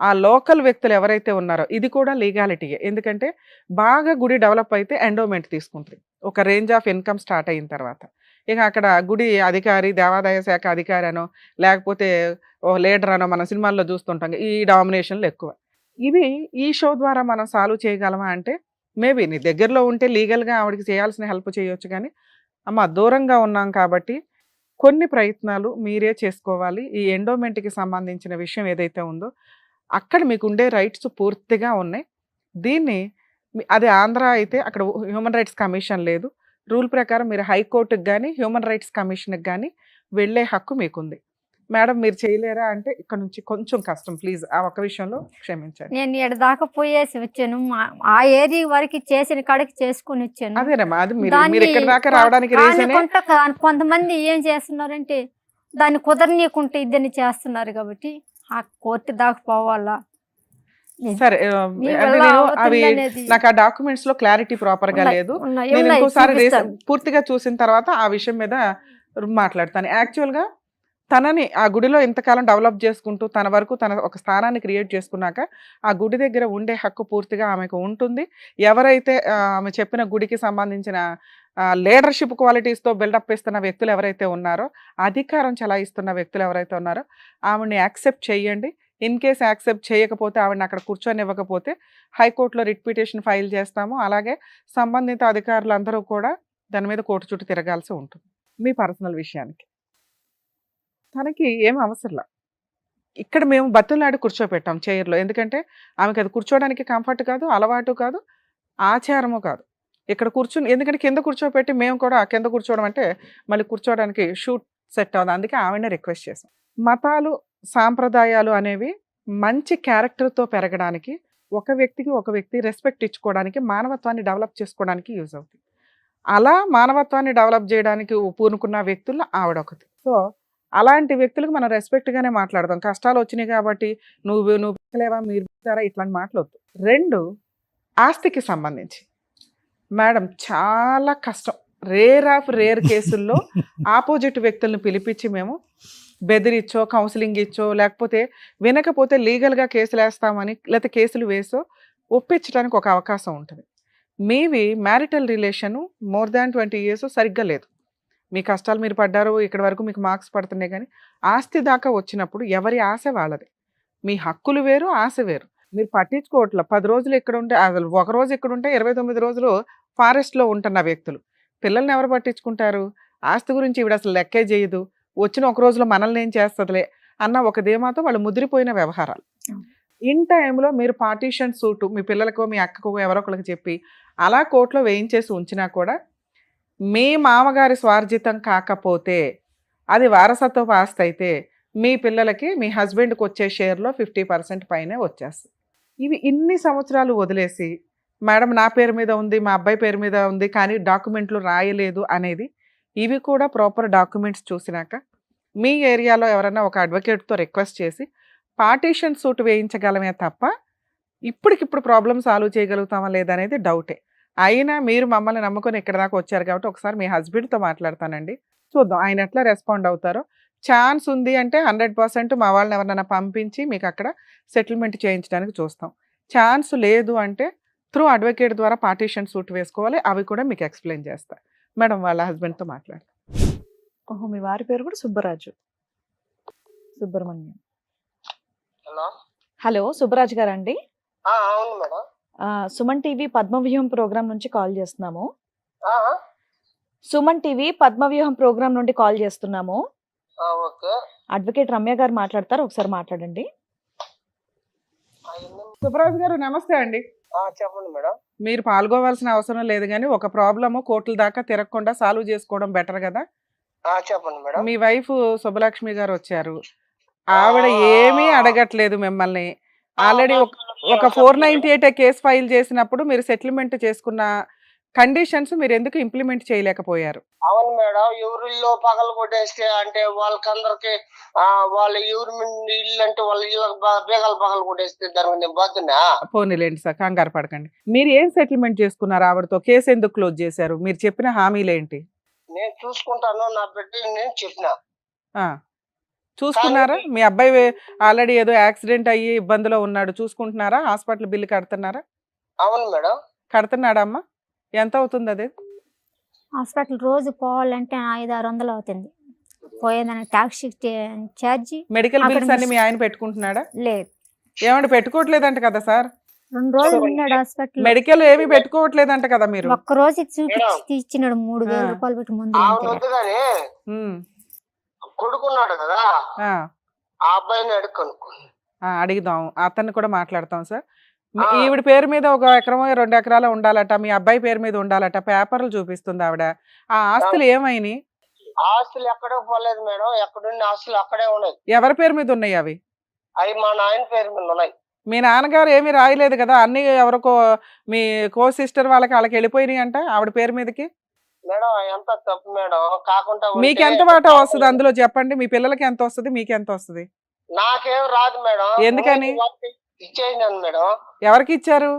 ఆ లోకల్ వ్యక్తులు ఎవరైతే ఉన్నారో, ఇది కూడా లీగాలిటీయే. ఎందుకంటే బాగా గుడి డెవలప్ అయితే ఎండోమెంట్ తీసుకుంటుంది, ఒక రేంజ్ ఆఫ్ ఇన్కమ్ స్టార్ట్ అయిన తర్వాత. ఇక అక్కడ గుడి అధికారి, దేవాదాయ శాఖ అధికారి అనో, లేకపోతే ఓ లీడర్ అనో మనం సినిమాల్లో చూస్తుంటాం, ఈ డామినేషన్లు ఎక్కువ. ఇవి ఈ షో ద్వారా మనం సాల్వ్ చేయగలమా అంటే, మేబీ నీ దగ్గరలో ఉంటే లీగల్గా ఆవిడకి చేయాల్సిన హెల్ప్ చేయొచ్చు. కానీ అమ్మ దూరంగా ఉన్నాం కాబట్టి కొన్ని ప్రయత్నాలు మీరే చేసుకోవాలి. ఈ ఎండోమెంట్‌కి సంబంధించిన విషయం ఏదైతే ఉందో, అక్కడ మీకుండే రైట్స్ పూర్తిగా ఉన్నాయి. దీన్ని అది ఆంధ్ర అయితే అక్కడ హ్యూమన్ రైట్స్ కమిషన్ లేదు. రూల్ ప్రకారం మీరు హైకోర్టుకి గానీ, హ్యూమన్ రైట్స్ కమిషన్‌కి గానీ వెళ్ళే హక్కు మీకుంది. మేడం మీరు చేయలేరా అంటే ఇక్కడ నుంచి కొంచెం కష్టం. ప్లీజ్ ఆ ఒక్క విషయంలో క్షమించండి. నేను ఈడ దాకా పోయేసి వచ్చాను. ఆ ఏరియా వరకు చేసిన కాడికి చేసుకుని వచ్చాను. అదేనమ్మా అది మీరు ఇక్కడ దాకా రావడానికి రీజనే కానుకుంటా కొంతమంది ఏం చేస్తున్నారంటే దాన్ని కుదరనీయకుంటే ఇద్దరిని చేస్తున్నారు కాబట్టి ఆ కోర్టు దాకా పోవాలా. సరే మీ అంటే వల్ల నేను అవుతుంది అవి అనేది. నాకు ఆ డాక్యుమెంట్స్ లో క్లారిటీ ప్రాపర్ గా ఉన్నాయి, లేదు. ఉన్నాయి, నేను ఉన్నాయి, ఇంకోసారి చూపిస్తాను. పూర్తిగా చూసిన తర్వాత ఆ విషయం మీద మాట్లాడతాను. యాక్చువల్ గా తనని ఆ గుడిలో ఇంతకాలం డెవలప్ చేసుకుంటూ తన వరకు తన ఒక స్థానాన్ని క్రియేట్ చేసుకున్నాక ఆ గుడి దగ్గర ఉండే హక్కు పూర్తిగా ఆమెకు ఉంటుంది. ఎవరైతే ఆమె చెప్పిన గుడికి సంబంధించిన లీడర్షిప్ క్వాలిటీస్తో బిల్డప్ ఇస్తున్న వ్యక్తులు ఎవరైతే ఉన్నారో, అధికారం చలాయిస్తున్న వ్యక్తులు ఎవరైతే ఉన్నారో ఆమెని యాక్సెప్ట్ చేయండి. ఇన్ కేస్ యాక్సెప్ట్ చేయకపోతే ఆవిడని అక్కడ కూర్చొనివ్వకపోతే హైకోర్టులో రిట్ పిటిషన్ ఫైల్ చేస్తాము. అలాగే సంబంధిత అధికారులు అందరూ కూడా దాని మీద కోర్టు చుట్టూ తిరగాల్సి ఉంటుంది. మీ పర్సనల్ విషయానికి తనకి ఏం అవసరంలా. ఇక్కడ మేము బతులాడి కూర్చోపెట్టాం చైర్లో. ఎందుకంటే ఆమెకి అది కూర్చోవడానికి కంఫర్ట్ కాదు, అలవాటు కాదు, ఆచారము కాదు. ఇక్కడ కూర్చుని ఎందుకంటే కింద కూర్చోపెట్టి మేము కూడా కింద కూర్చోవడం అంటే మళ్ళీ కూర్చోవడానికి షూట్ సెట్ అవుతుంది. అందుకే ఆమెనే రిక్వెస్ట్ చేసాం. మతాలు సాంప్రదాయాలు అనేవి మంచి క్యారెక్టర్తో పెరగడానికి, ఒక వ్యక్తికి ఒక వ్యక్తి రెస్పెక్ట్ ఇచ్చుకోవడానికి, మానవత్వాన్ని డెవలప్ చేసుకోవడానికి యూజ్ అవుతుంది. అలా మానవత్వాన్ని డెవలప్ చేయడానికి పూనుకున్న వ్యక్తుల్లో ఆవిడ ఒకటి. సో అలాంటి వ్యక్తులకు మనం రెస్పెక్ట్గానే మాట్లాడదాం. కష్టాలు వచ్చినాయి కాబట్టి నువ్వు పెట్టలేవా, మీరు పెట్టారా, ఇట్లాంటి మాట్లాడద్దు. 2 ఆస్తికి సంబంధించి మేడం చాలా కష్టం. రేర్ ఆఫ్ రేర్ కేసుల్లో ఆపోజిట్ వ్యక్తులను పిలిపించి మేము బెదిరిచ్చో, కౌన్సిలింగ్ ఇచ్చో, లేకపోతే వినకపోతే లీగల్గా కేసులు వేస్తామని లేకపోతే కేసులు వేసో ఒప్పించడానికి ఒక అవకాశం ఉంటుంది. మీవి marital relation more than 20 years సరిగ్గా లేదు. మీ కష్టాలు మీరు పడ్డారు, ఇక్కడ వరకు మీకు మార్క్స్ పడుతున్నాయి. కానీ ఆస్తి దాకా వచ్చినప్పుడు ఎవరి ఆశ వాళ్ళది. మీ హక్కులు వేరు, ఆశ వేరు. మీరు పట్టించుకోవట్లే. 10 రోజులు ఇక్కడ ఉంటే అసలు ఒక రోజు ఇక్కడ ఉంటే 29 రోజులు ఫారెస్ట్లో ఉంటున్న వ్యక్తులు. పిల్లల్ని ఎవరు పట్టించుకుంటారు? ఆస్తి గురించి ఈవిడ అసలు లెక్కే చేయదు. వచ్చిన ఒక రోజులో మనల్ని ఏం చేస్తుందిలే అన్న ఒక ధీమాతో వాళ్ళు ముదిరిపోయిన వ్యవహారాలు. ఇన్ టైంలో మీరు పార్టీషన్ సూటు మీ పిల్లలకో మీ అక్కకో ఎవరో ఒకరికి చెప్పి అలా కోర్టులో వేయించేసి ఉంచినా కూడా మీ మామగారి స్వార్జితం కాకపోతే అది వారసత్వపు ఆస్తి అయితే మీ పిల్లలకి మీ హస్బెండ్కి వచ్చే షేర్లో 50% పైనే వచ్చేస్తుంది. ఇవి ఇన్ని సంవత్సరాలు వదిలేసి మేడం నా పేరు మీద ఉంది, మా అబ్బాయి పేరు మీద ఉంది, కానీ డాక్యుమెంట్లు రాయలేదు అనేది, ఇవి కూడా ప్రాపర్ డాక్యుమెంట్స్ చూసినాక మీ ఏరియాలో ఎవరైనా ఒక అడ్వకేట్తో రిక్వెస్ట్ చేసి పార్టీషన్ సూట్ వేయించగలమే తప్ప ఇప్పటికిప్పుడు ప్రాబ్లమ్ సాల్వ్ చేయగలుగుతామా లేదనేది డౌటే. అయినా మీరు మమ్మల్ని నమ్ముకొని ఇక్కడ దాకా వచ్చారు కాబట్టి ఒకసారి మీ హస్బెండ్తో మాట్లాడతానండి, చూద్దాం ఆయన ఎట్లా రెస్పాండ్ అవుతారో. ఛాన్స్ ఉంది అంటే 100% మా వాళ్ళని ఎవరినైనా పంపించి మీకు అక్కడ సెటిల్మెంట్ చేయించడానికి చూస్తాం. ఛాన్స్ లేదు అంటే త్రూ అడ్వకేట్ ద్వారా పార్టీషన్ సూట్ వేసుకోవాలి. అవి కూడా మీకు ఎక్స్ప్లెయిన్ చేస్తా. మేడం వాళ్ళ హస్బెండ్తో మాట్లాడతాం. ఓహో, మీ వారి పేరు కూడా సుబ్బరాజు, సుబ్రహ్మణ్యం. హలో హలో, సుబ్బరాజు గారు అండి? అవును మేడం. సుమన్ టీవీ పద్మవ్యూహం ప్రోగ్రామ్ నుంచి కాల్ చేస్తున్నాము. సుమన్ టీవీ పద్మవ్యూహం ప్రోగ్రామ్ నుండి కాల్ చేస్తున్నాము. ఓకే. అడ్వకేట్ రమ్య గారు మాట్లాడతారు, ఒకసారి మాట్లాడండి. సుబ్రాజ్ గారు నమస్తే అండి. చెప్పండి మేడం. మీరు పాల్గొవాల్సిన అవసరం లేదు, కానీ ఒక ప్రాబ్లము కోర్టుల దాకా తిరగకుండా సాల్వ్ చేసుకోవడం బెటర్ కదా. చెప్పండి మేడం. మీ వైఫ్ శుభలక్ష్మి గారు వచ్చారు. ఆవిడ ఏమీ అడగట్లేదు మిమ్మల్ని. ఆల్రెడీ ఒక 498 కేసు ఫైల్ చేసినప్పుడు మీరు సెటిల్మెంట్ చేసుకున్న కండిషన్స్ మీరు ఎందుకు ఇంప్లిమెంట్ చేయలేకపోయారు? అవును మేడం. ఎవరిల్లో పగలు కొట్టేస్తే అంటే వాళ్ళకందరికి వాళ్ళ ఎవరి ఇల్లు అంటే వాళ్ళ ఇళ్ళకి బీగాలు పగలు కొట్టేస్తే దాని నేను బాగున్నా. పోనీలేండి సార్, కంగారు పడకండి. మీరు ఏం సెటిల్మెంట్ చేసుకున్నారు ఆవిడతో? కేసు ఎందుకు క్లోజ్ చేశారు? మీరు చెప్పిన హామీలు ఏంటి? నేను చూసుకుంటాను నా బిడ్డ నేను చెప్పిన. చూసుకున్నారా? మీ అబ్బాయి ఆల్రెడీ ఏదో యాక్సిడెంట్ అయ్యి ఇబ్బందిలో ఉన్నాడు, చూసుకుంటున్నారా? హాస్పిటల్ బిల్లు కడుతున్నారా? అవును మేడం. కడుతున్నాడా అమ్మా? ఎంత అవుతుంది అది? హాస్పిటల్ రోజు పోవాలంటే 500-600 అవుతుంది. పోయేదానికి టాక్సీ ఛార్జీ. మెడికల్ బిల్స్ అన్ని మీ ఆయన పెట్టుకుంటున్నాడా? లేదు, ఏమంటే పెట్టుకోవట్లేదంట కదా సార్. 2 రోజులు ఉన్నాడు హాస్పిటల్. మెడికల్ ఏమి పెట్టుకోవట్లేదంట కదా మీరు? ఒక్క రోజు చూపించి ఇచ్చినాడు 3000 రూపాయలు పెట్టి ముందు. ఆమె వద్దు కానీ ఉమ్. కొడుకున్నాడు కదా, ఆ, ఆ అబ్బాయిని అడుక్కొను. అడుగుదాం, అతన్ని కూడా మాట్లాడతాం సార్. ఆ. ఈవిడ పేరు మీద 1 ఎకరమో 2 ఎకరాలు ఉండాలట, మీ అబ్బాయి పేరు మీద ఉండాలట, పేపర్లు చూపిస్తుంది ఆవిడ. ఆ ఆస్తులు ఏమైనాయి? ఆస్తులు ఎక్కడో పోలేదు మేడం, ఎక్కడున్న ఆస్తులు అక్కడే ఉన్నాయి. ఎవరి పేరు మీద ఉన్నాయి అవి? అవి మా నాయన పేరు మీద ఉన్నాయి. మీ నాన్నగారు ఏమీ రాయలేదు కదా, అన్ని ఎవరికో మీ కో సిస్టర్ వాళ్ళకి వెళ్ళిపోయినాయి అంట ఆవిడ పేరు మీదకి. మేడం ఎంత తప్పు మేడం, కాకుండా ఉంటే- మీకు ఎంత వాటా వస్తుంది అందులో చెప్పండి, మీ పిల్లలకి ఎంత వస్తుంది, మీకు ఎంత వస్తుంది? నాకేం రాదు మేడం. ఎందుకని? ఇచ్చేసినాను మేడం, ఎవరికి ఇచ్చారు?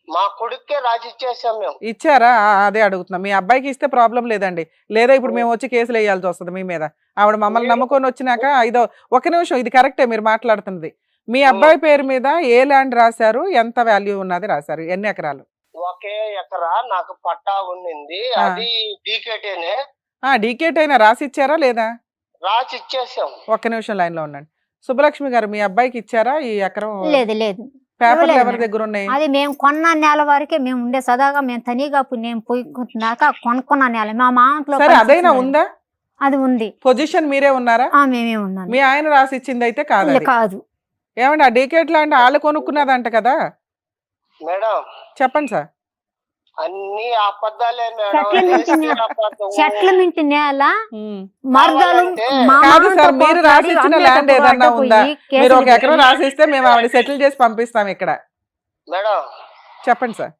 మా కొడుక్కే రాసి ఇచ్చేసాం మేము. ఇచ్చారా? అదే అడుగుతున్నా. మీ అబ్బాయికి ఇస్తే ప్రాబ్లం లేదండి, లేదా ఇప్పుడు మేము వచ్చి కేసులు వేయాల్సి వస్తుంది మీ మీద. ఆవిడ మమ్మల్ని నమ్ముకొని వచ్చినాక ఇదో 1 నిమిషం, ఇది కరెక్టే మీరు మాట్లాడుతున్నది. మీ అబ్బాయి పేరు మీద ఏ ల్యాండ్ రాశారు, ఎంత వాల్యూ ఉన్నది రాశారు, ఎన్ని ఎకరాలు? 1 ఎకరా నాకు పట్టా ఉండింది, అది డీకేటేనే. డీకేట్ అయినా రాసి ఇచ్చారా లేదా? రాసి ఇచ్చేసాం. 1 నిమిషం లైన్ లో ఉండండి. సుబ్బలక్ష్మి గారు, మీ అబ్బాయికి ఇచ్చారా ఈ ఎకరం? లేదు లేదు, పేపర్లు ఇవ్వలేదు ఎవరి మేడం. దగ్గర ఉన్నాయి? అది మేము కొన్న నేల వరకే మేము ఉండే సదాగా మేము తనిగా ఇప్పుడు నేను పోయినాక కొనుక్కున్న నేల మా మామలో సరే, అదైనా ఉందా? అది ఉంది. పొజిషన్ మీరే ఉన్నారా? మేమే ఉన్నాను. మీ ఆయన రాసి ఇచ్చింది అయితే కాదు అది. కాదు. ఏమండి, ఆ డీకేట్ ల్యాండ్ వాళ్ళు కొనుక్కున్నదంట కదా? మేడం చెప్పండి సార్. అన్ని అబద్ధాలే మేడం. సెటిల్మెంట్ నేల ఉమ్. మరదలు మా కాదు మామతో సార్, మీరు పోట్లాడి రాసి ఇచ్చిన అన్నిటితో ల్యాండ్ ఏదన్నా పోయి ఉందా? కేసులు మీరు 1 ఎకరం పెట్టి- రాసిస్తే మేము ఆవిడ సెటిల్ చేసి పంపిస్తాం ఇక్కడ. మేడం చెప్పండి సార్.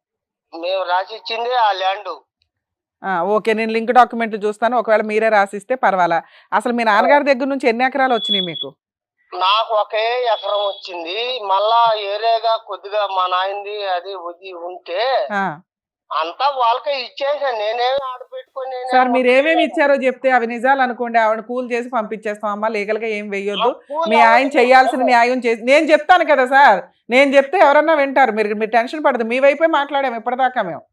మేము రాసి ఇచ్చింది ఆ ల్యాండ్. ఓకే, నేను లింక్ డాక్యుమెంట్లు చూస్తాను, ఒకవేళ మీరే రాసిస్తే పర్వాలా. అసలు మీ నాన్నగారి దగ్గర నుంచి ఎన్ని ఎకరాలు వచ్చినాయి మీకు? నాకు 1 ఎకరం వచ్చింది, మళ్ళా ఏరేగా కొద్దిగా మా నాయనది అది ఇది ఉంటే ఆ, అంతా వాళ్ళకే ఇచ్చేసాను. నేనేమి ఆడపెట్టుకొని సార్ మీరు ఏమేమి ఇచ్చారో చెప్తే అవి నిజాలు అనుకోండి, ఆవిడ కూల్ చేసి పంపించేస్తాం అమ్మా, లీగల్ గా ఏం వెయ్యొద్దు. మీ ఆయన చేయాల్సిన న్యాయం చేసి నేను చెప్తాను కదా సార్, నేను చెప్తే ఎవరన్నా వింటారు. మీరు టెన్షన్ పడదు, మీ వైపే మాట్లాడాము ఇప్పటిదాకా మేము.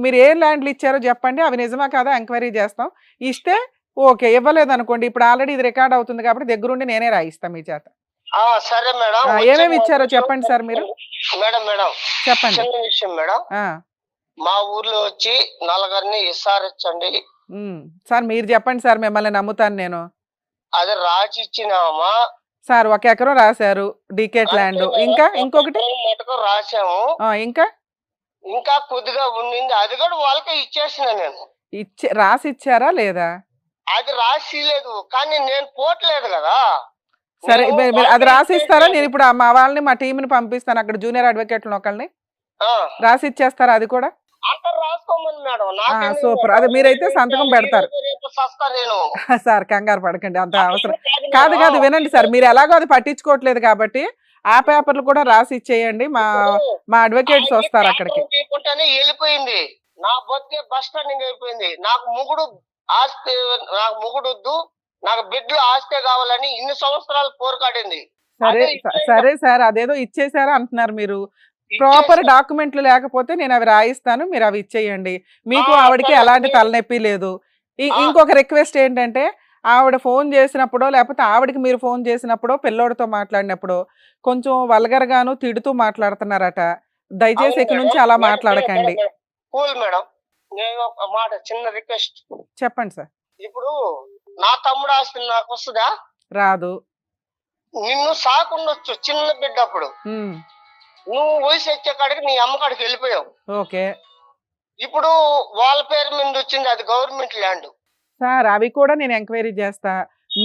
మీరు ఏం ల్యాండ్లు ఇచ్చారో చెప్పండి, అవి నిజమా కాదా ఎంక్వైరీ చేస్తాం. ఇస్తే ఓకే, ఇవ్వలేదు అనుకోండి, ఇప్పుడు ఆల్రెడీ ఇది రికార్డ్ అవుతుంది కాబట్టి దగ్గరుండి నేనే రాయిస్తాను మీ చేత. సరే మేడం. ఏమేమి ఇచ్చారో చెప్పండి సార్ మీరు. మేడం మేడం చెప్పండి. చిన్న విషయం మేడం, మా ఊర్లో వచ్చి 4 ఇస్తారచ్చండి. సార్ మీరు చెప్పండి సార్, మిమ్మల్ని నమ్ముతాను నేను. అది రాసి ఇచ్చినామా సార్? 1 ఎకరం రాశారు డీకేట్ ల్యాండ్, ఇంకా ఇంకొకటి మటుకు రాసాము. ఇంకా కొద్దిగా ఉండింది, అది కూడా వాళ్ళకే ఇచ్చేసిన నేను. రాసి ఇచ్చారా లేదా? అది రాసి లేదు, కానీ నేను పోట్లేదు కదా. సరే, అది రాసి ఇస్తారా? నేను ఇప్పుడు మా వాళ్ళని, మా టీంని పంపిస్తాను అక్కడ, జూనియర్ అడ్వకేట్లను ఒకళ్ళని రాసి ఇచ్చేస్తారా అది కూడా? అంతా రాసుకోమని మేడం. సూపర్, అది మీరైతే సంతకం పెడతారు. నేను సార్ కంగారు పడకండి, అంత అవసరం కాదు. వినండి సార్, మీరు ఎలాగో అది పట్టించుకోవట్లేదు కాబట్టి ఆ పేపర్లు కూడా రాసి ఇచ్చేయండి. మా అడ్వకేట్స్ వస్తారు అక్కడికి. వెళ్ళిపోయింది, నా బతికే బస్ స్టాండింగ్ అయిపోయింది. నాకు మొగుడు ఆస్తి, నాకు మొగుడు వద్దు, నాకు బిడ్డలు ఆస్తే కావాలని ఇన్ని సంవత్సరాలు పోరాడింది. సరే సార్, అదేదో ఇచ్చేసారా అంటున్నారు మీరు. ప్రాపర్ డాక్యుమెంట్లు లేకపోతే నేను అవి రాయిస్తాను, మీరు అవి ఇచ్చేయండి. మీకు ఆవిడకి ఎలాంటి తలనొప్పి లేదు. ఇంకొక రిక్వెస్ట్ ఏంటంటే, ఆవిడ ఫోన్ చేసినప్పుడో లేకపోతే ఆవిడకి మీరు ఫోన్ చేసినప్పుడో పిల్లోడితో మాట్లాడినప్పుడు కొంచెం వల్గర్ గాను తిడుతూ మాట్లాడుతున్నారట. దయచేసి ఇక నుంచి అలా మాట్లాడకండి. కూల్ మేడం, నేను ఒక మాట చిన్న రిక్వెస్ట్. చెప్పండి సార్. ఇప్పుడు నా తమ్ముడు ఆస్తి నాకు వస్తుందా? రాదు. నిన్ను సాకుండొచ్చు చిన్న బిడ్డప్పుడు, నువ్వు వయసు వచ్చే కాడికి నీ అమ్మ కాడికి వెళ్ళిపోయావు. ఓకే, ఇప్పుడు వాళ్ళ పేరు మీద వచ్చింది, అది గవర్నమెంట్ ల్యాండ్ సార్. అవి కూడా నేను ఎంక్వైరీ చేస్తా.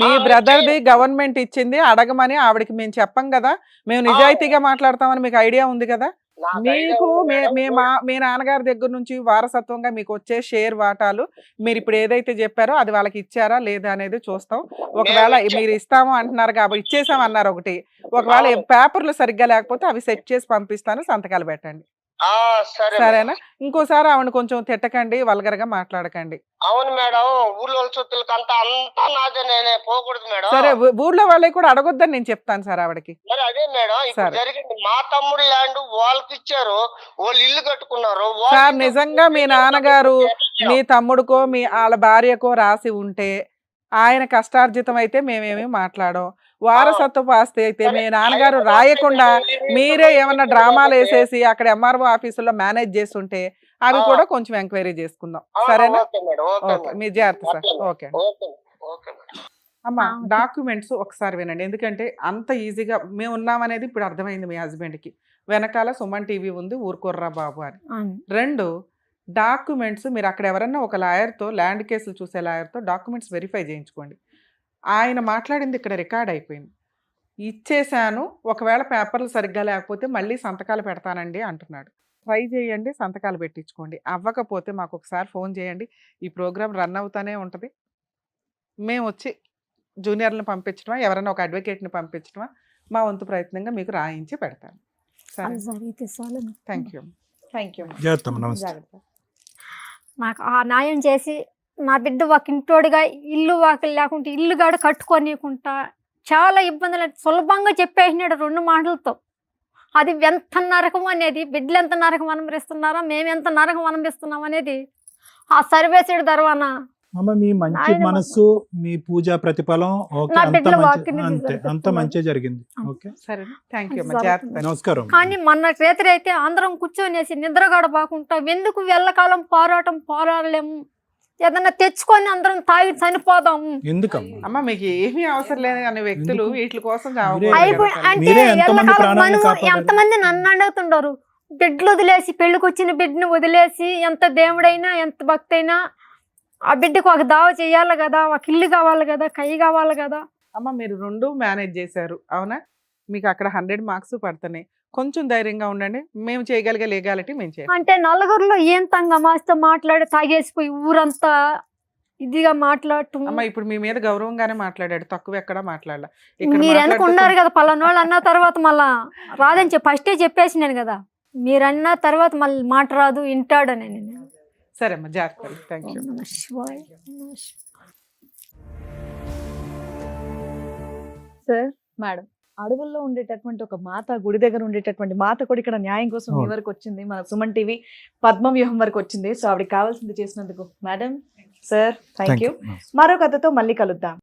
మీ బ్రదర్ది గవర్నమెంట్ ఇచ్చింది, అడగమని ఆవిడకి మేము చెప్పం కదా. మేము నిజాయితీగా మాట్లాడతామని మీకు ఐడియా ఉంది కదా. మీకు మీ నాన్నగారి దగ్గర నుంచి వారసత్వంగా మీకు వచ్చే షేర్ వాటాలు మీరు ఇప్పుడు ఏదైతే చెప్పారో అది వాళ్ళకి ఇచ్చారా లేదా అనేది చూస్తాం. ఒకవేళ మీరు ఇస్తాము అంటున్నారు కాబట్టి ఇచ్చేసాం అన్నారు ఒకటి, ఒకవేళ పేపర్లు సరిగ్గా లేకపోతే అవి సెట్ చేసి పంపిస్తాను, సంతకాలు పెట్టండి. సరేనా? ఇంకోసారి ఆవిడ కొంచెం తిట్టకండి, వల్గర్ గా మాట్లాడకండి. అవును మేడం, ఊళ్ళో చుట్టూలకి అంతా నాదే, నేనే పోకూడదు మేడం. సరే, ఊర్లో వాళ్ళకి కూడా అడగొద్దని నేను చెప్తాను సార్ ఆవిడకి. మరి అదే మేడం ఇప్పుడు జరిగింది, మా తమ్ముడు ల్యాండ్ వాళ్ళకి ఇచ్చారు, వాళ్ళు ఇల్లు కట్టుకున్నారు. సార్ నిజంగా మీ నాన్నగారు మీ తమ్ముడికో వాళ్ళ భార్యకో రాసి ఉంటే ఆయన కష్టార్జితం అయితే మేమేమి మాట్లాడం. వారసత్వపు ఆస్తి అయితే మీ నాన్నగారు రాయకుండా మీరే ఏమన్నా డ్రామాలు వేసేసి అక్కడ ఎంఆర్ఓ ఆఫీసులో మేనేజ్ చేస్తుంటే అవి కూడా కొంచెం ఎంక్వైరీ చేసుకుందాం. సరేనా? Okay madam, okay okay, madam. మీ జాగ్రత్త సార్. అట్లనే. Okay okay okay madam. అమ్మా, ఓకే. డాక్యుమెంట్స్ ఒకసారి వినండి. ఎందుకంటే అంత ఈజీగా మేము ఉన్నామనేది ఇప్పుడు అర్థమైంది మీ హస్బెండ్కి. వెనకాల సుమన్ టీవీ ఉంది, ఊరుకోర్రా బాబు అని. అవును. 2, డాక్యుమెంట్స్ మీరు అక్కడ ఎవరన్నా ఒక లాయర్తో, ల్యాండ్ కేసులు చూసే లాయర్తో డాక్యుమెంట్స్ వెరిఫై చేయించుకోండి. ఆయన మాట్లాడింది ఇక్కడ రికార్డ్ అయిపోయింది. ఇచ్చేశాను, ఒకవేళ పేపర్లు సరిగ్గా లేకపోతే మళ్ళీ సంతకాలు పెడతానండి అంటున్నాడు. ట్రై చేయండి, సంతకాలు పెట్టించుకోండి. అవ్వకపోతే మాకు ఒకసారి ఫోన్ చేయండి. ఈ ప్రోగ్రామ్ రన్ అవుతానే ఉంటుంది. మేము వచ్చి జూనియర్లను పంపించడమా, ఎవరైనా ఒక అడ్వకేట్ని పంపించడమా, మా వంతు ప్రయత్నంగా మీకు రాయించి పెడతాను. సరే, అది జరిగితే చాలు. Thank you. Thank you. జాగ్రత్త అమ్మ, నమస్తే. జాగ్రత్త. నాకు ఆ న్యాయం చేసి నా బిడ్డ ఒక ఇంటోడిగా ఇల్లు వాకిలు లేకుంటే ఇల్లు గాడ కట్టుకోనియకుండా చాలా ఇబ్బందులు సులభంగా చెప్పేసినాడు 2 మాటలతో. అది ఎంత నరకం అనేది, బిడ్డలు ఎంత నరకం అనుభవిస్తున్నారో, మేము ఎంత నరకం అనుభవిస్తున్నాం అనేది ఆ సర్వేసుడు దర్వాన అమ్మ, మీ మంచి ఆయన మనసు, మీ పూజా ప్రతిఫలం ఓకే, నా అంత బిడ్డల మంచి వాక్యం అంతే, నిజం. అంత మంచి జరిగింది. ఓకే, సరేనా? Thank you. సరే. జాగ్రత్త. నమస్కారం. కానీ మొన్న రేత్రి అయితే అందరం కూర్చొనేసి నిద్రగడబాకుంటా ఎందుకు వెళ్ళకాలం పోరాడలేము, ఏదన్నా తెచ్చుకొని అందరం తాగి చనిపోదాము. ఎందుకమ్మా? అమ్మ, మీకు ఏమీ అవసరం లేదు అనే వ్యక్తులు ఎందుకు? వీటి కోసం మీరే- అయిపోయి అంటే మీరే ఎంతమంది ఎల్లకాలం ప్రాణాలను మనము కాపాడారు? ఎంతమంది నన్ను అడుగుతుండారు, బిడ్డలు వదిలేసి పెళ్ళికొచ్చిన బిడ్డను వదిలేసి, ఎంత దేవుడైనా ఎంత భక్తి అయినా ఆ బిడ్డకు ఒక దావ చేయాలి కదా, ఒక ఇల్లు కావాలి కదా, కై కావాలి కదా. అమ్మ, మీరు 2 మేనేజ్ చేశారు అవునా? మీకు అక్కడ 100 మార్క్స్ పడుతున్నాయి. కొంచెం ధైర్యంగా ఉండండి. మేము చేయగలిగే లీగాలిటీ మేము చేస్తాం. అంటే నలుగురిలో ఏం తంగమాస్తో మాట్లాడి తాగేసిపోయి ఊరంతా ఇదిగా మాట్లాడటం. అమ్మ, ఇప్పుడు మీ మీద గౌరవంగానే మాట్లాడాడు, తక్కువ ఎక్కడా మాట్లాడలా. మీరు అనుకున్నారు కదా పలానోళ్ళు అన్న తర్వాత మళ్ళా రాదని చెప్పి ఫస్టే చెప్పేసినాను కదా, మీరు అన్న తర్వాత మళ్ళీ మాట రాదు వింటాడని నేను. సరే అమ్మ, జాగ్రత్త. Thank you. నమః శివాయ. నమః శివాయ. సార్, మేడం, అడవుల్లో ఉండేటటువంటి ఒక మాత, గుడి దగ్గర ఉండేటటువంటి మాత కూడా ఇక్కడ న్యాయం కోసం మీ అవును. వరకు వచ్చింది. మన సుమన్ టీవీ పద్మవ్యూహం వరకు వచ్చింది. సో ఆవిడకి కావాల్సింది చేసినందుకు మేడం, సార్, థ్యాంక్ యూ. మరో కథతో మళ్ళీ కలుద్దాం.